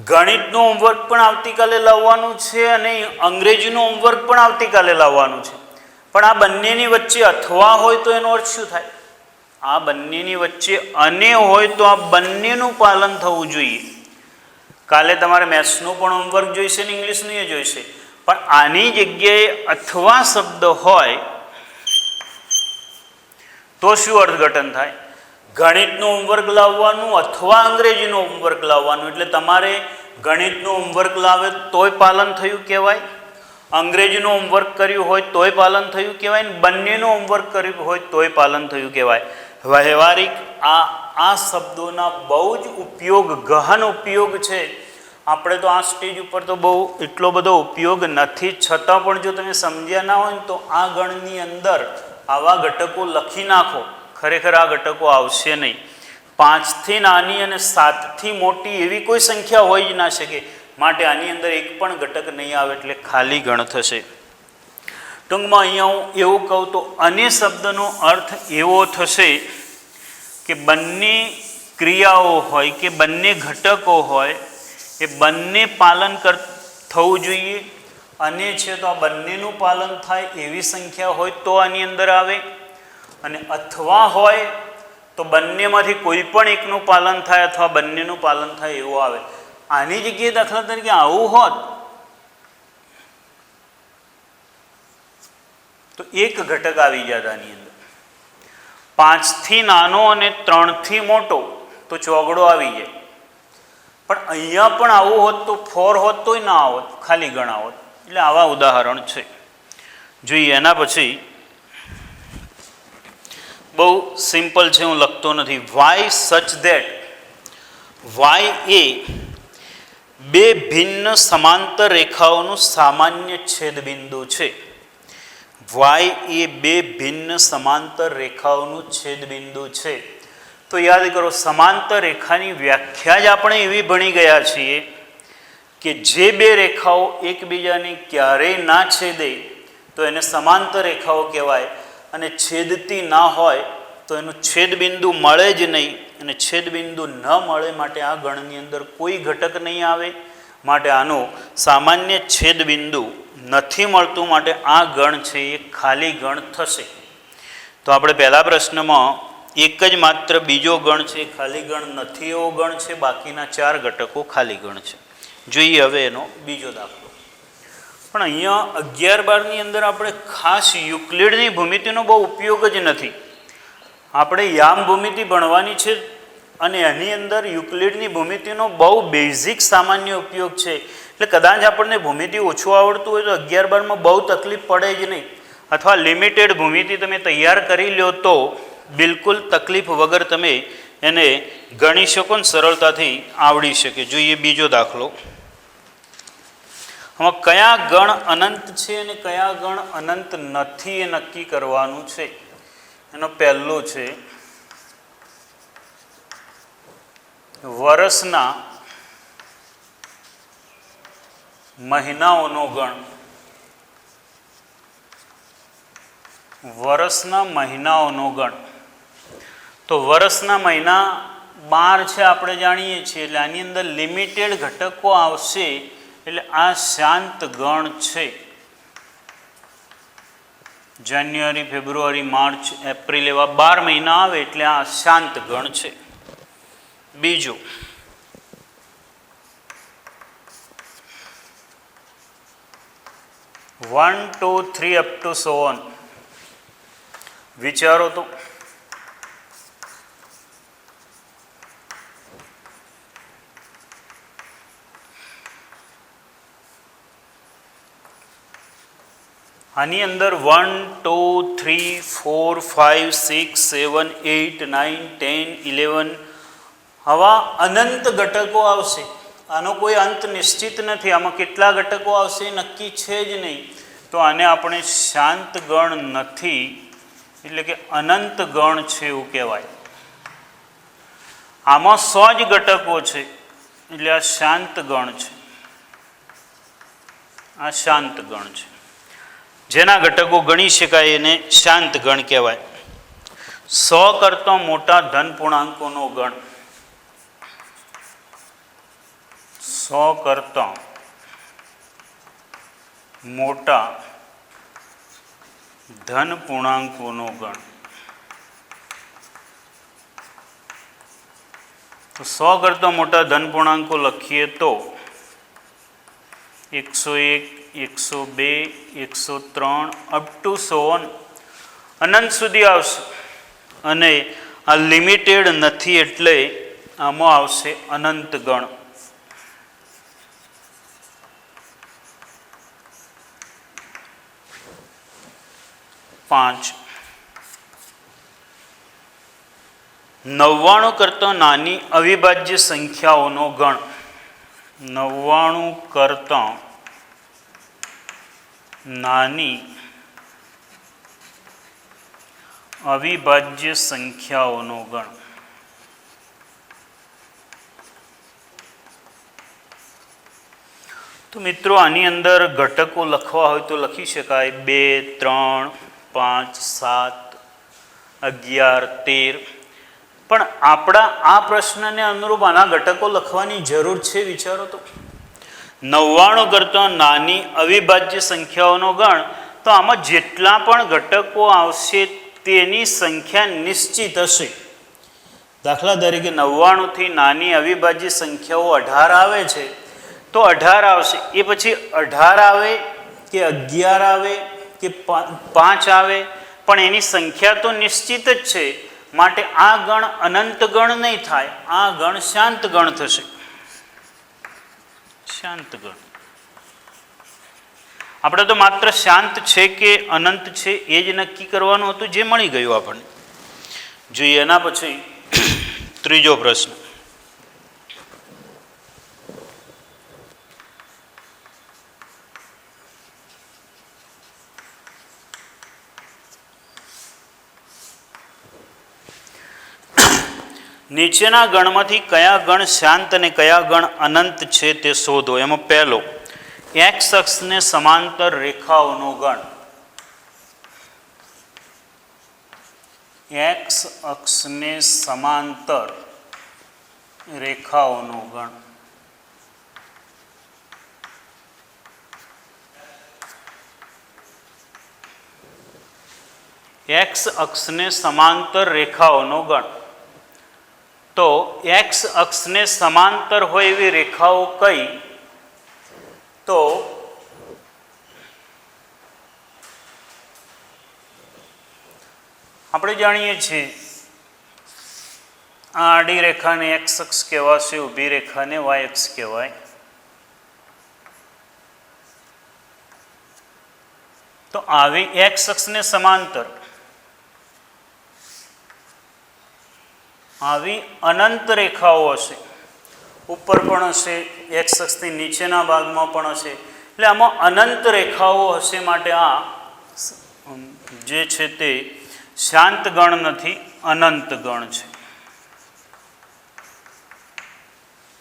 ગણિતનું હોમવર્ક પણ આવતીકાલે લાવવાનું છે અને અંગ્રેજીનું હોમવર્ક પણ આવતીકાલે લાવવાનું છે. પણ આ બંનેની વચ્ચે અથવા હોય તો એનો અર્થ શું થાય? આ બંનેની વચ્ચે અને હોય તો આ બંનેનું પાલન થવું જોઈએ. કાલે તમારે મેથ્સનું પણ હોમવર્ક જોઈશે ને ઇંગ્લિશનું એ જોઈશે. પણ આની જગ્યાએ અથવા શબ્દ હોય તો શું અર્થઘટન થાય? ગણિતનું હોમવર્ક લાવવાનું અથવા અંગ્રેજીનું હોમવર્ક લાવવાનું. એટલે તમારે ગણિતનું હોમવર્ક લાવે તોય પાલન થયું કહેવાય, અંગ્રેજીનું હોમવર્ક કર્યું હોય તોય પાલન થયું કહેવાય, ને બંનેનું હોમવર્ક કર્યું હોય તોય પાલન થયું કહેવાય. વ્યવહારિક આ શબ્દોના બહુ જ ઉપયોગ, ગહન ઉપયોગ છે. આપણે તો આ સ્ટેજ ઉપર તો બહુ એટલો બધો ઉપયોગ નથી, છતાં પણ જો તમે સમજ્યા ના હોય ને તો આ ગણની અંદર આવા ઘટકો લખી નાખો, ખરેખર આ ઘટકો આવશે નહીં. 5થી નાની અને 7થી મોટી એવી કોઈ સંખ્યા હોઈ જ ના શકે. માટે આની અંદર એક પણ ઘટક નહીં આવે, એટલે ખાલી ગણ થશે. ટૂંકમાં અહીંયા હું એવું કહું તો અને શબ્દનો અર્થ એવો થશે કે બંને ક્રિયાઓ હોય કે બંને ઘટકો હોય એ બંને પાલન થવું જોઈએ. અને છે તો આ બંનેનું પાલન થાય એવી સંખ્યા હોય તો આની અંદર આવે. અને અથવા હોય તો બંનેમાંથી કોઈ પણ એકનું પાલન થાય અથવા બંનેનું પાલન થાય એવું આવે. આની જગ્યાએ દાખલા તરીકે આવું હોત તો એક ઘટક આવી જાય આની અંદર. 5થી નાનો અને 3થી મોટો તો ચોગડો આવી જાય. પણ અહીંયા પણ આવું હોત તો 4 હોત તોય ના આવત, ખાલી ગણા હોત. એટલે આવા ઉદાહરણ છે. જોઈએ એના પછી બહુ સિમ્પલ છે, હું લખતો નથી. વાય સચ ધેટ વાય એ બે ભિન્ન સમાંતર રેખાઓનું સામાન્ય છેદબિંદુ છે. વાય એ બે ભિન્ન સમાંતર રેખાઓનું છેદબિંદુ છે. તો યાદ કરો, સમાંતર રેખાની વ્યાખ્યા જ આપણે એવી ભણી ગયા છીએ કે જે બે રેખાઓ એકબીજાને ક્યારેય ના છેદે તો એને સમાંતર રેખાઓ કહેવાય. અને છેદતી ના હોય તો એનું છેદબિંદુ મળે જ નહીં. અને છેદબિંદુ ન મળે માટે આ ગણની અંદર કોઈ ઘટક નહીં આવે. માટે આનું સામાન્ય છેદબિંદુ નથી મળતું, માટે આ ગણ છે એ ખાલી ગણ થશે. તો આપણે પહેલા પ્રશ્નમાં એક જ માત્ર બીજો ગણ છે ખાલી ગણ નથી એવો ગણ છે, બાકીના 4 ઘટકો ખાલી ગણ છે. જોઈએ હવે એનો બીજો દાખલો. પણ અહીંયા 11-12ની અંદર આપણે ખાસ યુક્લિડની ભૂમિતિનો બહુ ઉપયોગ જ નથી. આપણે યામ ભૂમિતિ ભણવાની છે અને એની અંદર યુક્લિડની ભૂમિતિનો બહુ બેઝિક સામાન્ય ઉપયોગ છે. એટલે કદાચ આપણને ભૂમિતિ ઓછું આવડતું હોય તો 11-12માં બહુ તકલીફ પડે જ નહીં, અથવા લિમિટેડ ભૂમિતિ તમે તૈયાર કરી લો તો બિલકુલ તકલીફ વગર તમે એને ગણી શકો ને સરળતાથી આવડી શકે. જોઈએ બીજો દાખલો. આમાં કયા ગણ અનંત છે અને કયા ગણ અનંત નથી એ નક્કી કરવાનું છે. એનો પહેલો છે વર્ષના મહિનાઓનો ગણ. વર્ષના મહિનાઓનો ગણ. તો વર્ષના મહિના 12 છે આપણે જાણીએ છીએ, એટલે આની અંદર લિમિટેડ ઘટકો આવશે, એટલે આ શાંત ગણ છે. જાન્યુઆરી, ફેબ્રુઆરી, માર્ચ, એપ્રિલ એવા 12 મહિના આવે એટલે આ શાંત ગણ છે. બીજું one two three up to so on. વિચારો તો આની અંદર 1 2 3 4 5 6 7 8 9 10 11 આવા અનંત ઘટકો આવશે. આનો કોઈ અંત નિશ્ચિત નથી. આમાં કેટલા ઘટકો આવશે નક્કી છે જ નહીં. તો આને આપણે શાંત ગણ નથી, એટલે કે અનંત ગણ છે એવું કહેવાય. આમાં 100 જ ઘટકો છે, એટલે આ શાંત ગણ છે. આ શાંત ગણ છે. જેના ઘટકો ગણી શકાય એને શાંત ગણ કહેવાય. 100 કરતાં મોટા ધન પૂર્ણાંકોનો ગણ. 100 કરતાં મોટા ધન પૂર્ણાંકોનો ગણ. તો 100 કરતાં મોટા ધન પૂર્ણાંકો લખીએ તો 101, 102, 103 અપ ટુ 100 અનંત સુધી આવશે. અને આ લિમિટેડ નથી એટલે આમાં આવશે અનંત ગણ. 5 99 કરતાં નાની અવિભાજ્ય સંખ્યાઓનો ગણ. 99 કરતાં નાની અવિભાજ્ય સંખ્યાઓનો ગણ. તો મિત્રો આની અંદર ઘટકો લખવા હોય તો લખી શકાય 2, 3, 5, 7, 11, 13. પણ આપણા આ પ્રશ્નને અનુરૂપ આના ઘટકો લખવાની જરૂર છે. વિચારો તો 99 કરતાં નાની અવિભાજ્ય સંખ્યાઓનો ગણ. તો આમાં જેટલા પણ ઘટકો આવશે તેની સંખ્યા નિશ્ચિત હશે. દાખલા તરીકે 99 થી નાની અવિભાજ્ય સંખ્યાઓ 18 આવે છે, તો 18 આવશે. એ પછી 18 આવે કે 11 આવે કે 5 આવે, પણ એની સંખ્યા તો નિશ્ચિત જ છે. માટે આ ગણ અનંત ગણ નહીં થાય, આ ગણ શાંત ગણ થશે. શાંત ગણ. આપણે તો માત્ર શાંત છે કે અનંત છે એ જ નક્કી કરવાનું હતું, જે મળી ગયું આપણને. જોઈએ એના પછી ત્રીજો પ્રશ્ન. નીચેના ગણમાંથી કયા ગણ શાંત અને કયા ગણ અનંત છે તે શોધો. એમાં પહેલો એક્સ અક્ષને સમાંતર રેખાઓનો ગણ. એક્સ અક્ષને સમાંતર રેખાઓનો ગણ. એક્સ અક્ષને સમાંતર રેખાઓનો ગણ. તો એક્સ અક્ષને સમાંતર હોય એવી રેખાઓ કઈ? તો આપણે જાણીએ છીએ આ આડી રેખાને એક્સ અક્ષ કહેવાશે, ઊભી રેખાને વાય અક્ષ કહેવાય. તો આવી એક્સ અક્ષને સમાંતર આવી અનંત રેખાઓ હશે, ઉપર પણ હશે, એક્સ અક્ષની નીચેના ભાગમાં પણ હશે, એટલે આમાં અનંત રેખાઓ હશે માટે આ જે છે તે શાંત ગણ નથી, અનંત ગણ છે.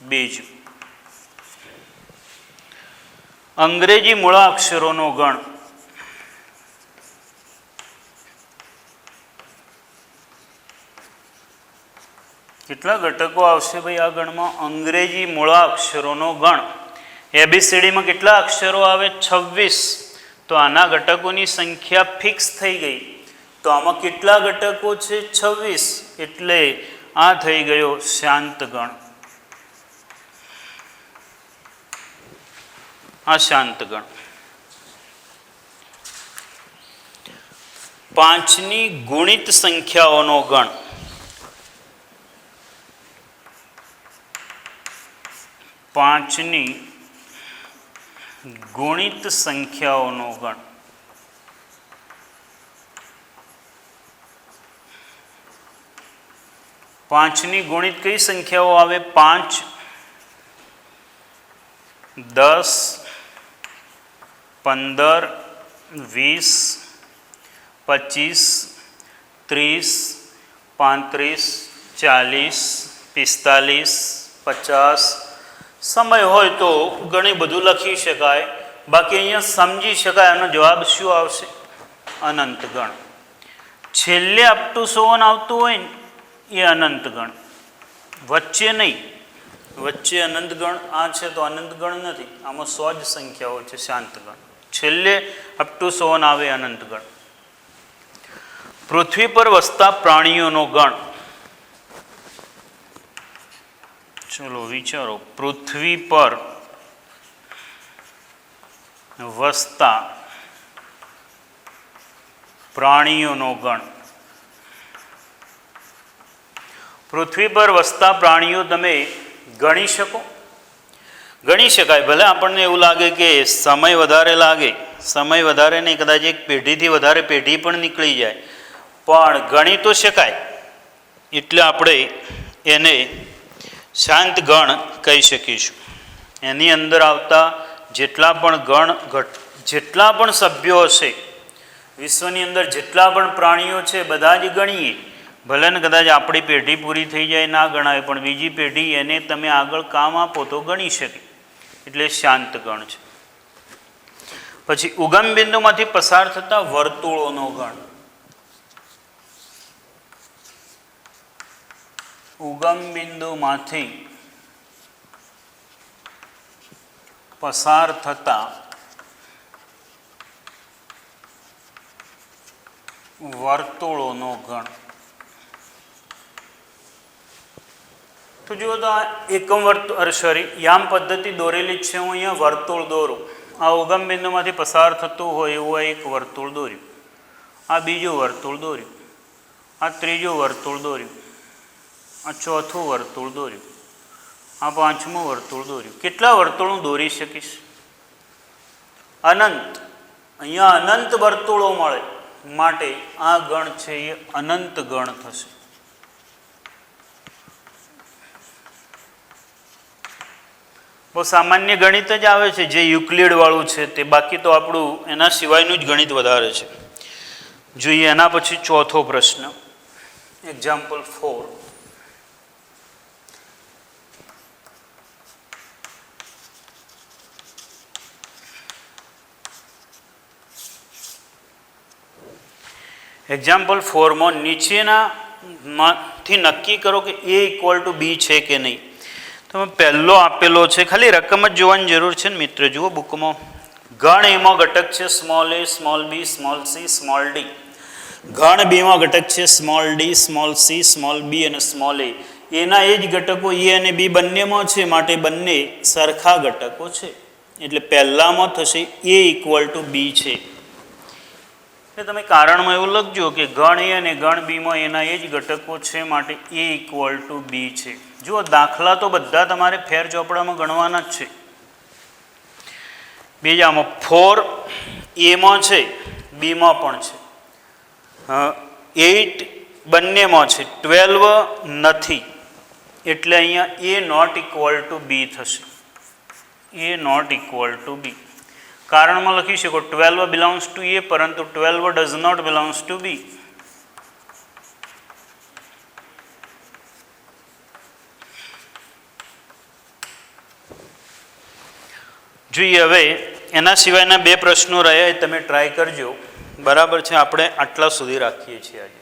બીજું, અંગ્રેજી મૂળાક્ષરોનો ગણ. કેટલા ઘટકો આવશે ભાઈ આ ગણમાં? અંગ્રેજી મૂળાક્ષરોનો ગણ. એબીસીડીમાં કેટલા અક્ષરો આવે? 26. તો આના ઘટકોની સંખ્યા ફિક્સ થઈ ગઈ. તો આમાં કેટલા ઘટકો છે? 26. એટલે આ થઈ ગયો શાંત ગણ. આ શાંત ગણ. 5ની ગુણિત સંખ્યાઓનો ગણ. 5ની ગુણિત સંખ્યાઓનો ગણ. 5ની ગુણિત કઈ સંખ્યાઓ આવે? 5, 10, 15, 20, 25, 30, 35, 40, 45, 50. સમય હોય તો ઘણી બધું લખી શકાય, બાકી અહીંયા સમજી શકાય. આનો જવાબ શું આવશે? અનંત ગણ. છેલ્લે અપ ટુ સોન આવતું હોય ને એ અનંત ગણ, વચ્ચે નહીં. વચ્ચે અનંત ગણ આ છે તો અનંત ગણ નથી. આમાં 100 જ સંખ્યાઓ છે શાંત ગણ. છેલ્લે અપ ટુ સોન આવે અનંત ગણ. પૃથ્વી પર વસતા પ્રાણીઓનો ગણ. ચલો વિચારો. પૃથ્વી પર વસતા પ્રાણીઓનો ગણ. પૃથ્વી પર વસતા પ્રાણીઓ તમે ગણી શકો? ગણી શકાય. ભલે આપણને એવું લાગે કે સમય વધારે લાગે, સમય વધારે નહીં, કદાચ એક પેઢીથી વધારે પેઢી પણ નીકળી જાય, પણ ગણી તો શકાય. એટલે આપણે એને શાંત ગણ કહી શકીશું. એની અંદર આવતા જેટલા પણ ગણ, જેટલા પણ સભ્યો હશે, વિશ્વની અંદર જેટલા પણ પ્રાણીઓ છે બધા જ ગણીએ. ભલે ને કદાચ આપણી પેઢી પૂરી થઈ જાય, ના ગણાય, પણ બીજી પેઢી એને તમે આગળ કામ આપો તો ગણી શકે. એટલે શાંત ગણ છે. પછી ઉગમ બિંદુમાંથી પસાર થતા વર્તુળોનો ગણ. ઉગમ બિંદુમાંથી પસાર થતા વર્તુળોનો ગણ. તો જુઓ તો આ એકમ વર્તુળ, યામ પદ્ધતિ દોરેલી જ છે. હું અહીંયા વર્તુળ દોરું. આ ઉગમ બિંદુમાંથી પસાર થતું હોય એવું એક વર્તુળ દોર્યું. આ બીજું વર્તુળ દોર્યું. આ ત્રીજું વર્તુળ દોર્યું. આ ચોથું વર્તુળ દોર્યું. આ પાંચમું વર્તુળ દોર્યું. કેટલા વર્તુળ હું દોરી શકીશ? અનંત. અહીંયા અનંત વર્તુળો મળે માટે આ ગણ છે એ અનંત ગણ થશે. બહુ સામાન્ય ગણિત જ આવે છે જે યુક્લિડ વાળું છે તે. બાકી તો આપણું એના સિવાયનું જ ગણિત વધારે છે. જોઈએ એના પછી ચોથો પ્રશ્ન. એક્ઝામ્પલ 4. એક્ઝામ્પલ 4માં નીચેનામાંથી નક્કી કરો કે A = B છે કે નહીં. તો પહેલો આપેલો છે, ખાલી રકમ જ જોવાની જરૂર છે ને મિત્ર. જુઓ બુકમાં. ગણ એમાં ઘટક છે small a, small b, small c, small d. ગણ બીમાં ઘટક છે small d, small c, small b અને સ્મોલ a. એના એ જ ઘટકો a અને b બંનેમાં છે માટે બંને સરખા ઘટકો છે. એટલે પહેલામાં થશે A = B છે. એટલે તમે કારણમાં એવું લખજો કે ગણ A અને ગણ બીમાં એના એ જ ઘટકો છે માટે A = B છે. જુઓ દાખલા તો બધા તમારે ફેર ચોપડામાં ગણવાના જ છે. બીજામાં 4 A માં છે બીમાં પણ છે, 8 બંનેમાં છે, 12 નથી, એટલે અહીંયા એ નોટ ઇક્વલ ટુ બી થશે, એ નોટ ઇક્વલ ટુ બી. કારણમાં લખી શકો 12 બિલોંગ્સ ટુ એ, પરંતુ 12 ડઝ નોટ બિલોંગ્સ ટુ બી. જોઈએ હવે એના સિવાયના બે પ્રશ્નો રહ્યા, તમે ટ્રાય કરજો. બરાબર છે, આપણે આટલા સુધી રાખીએ છીએ આજે.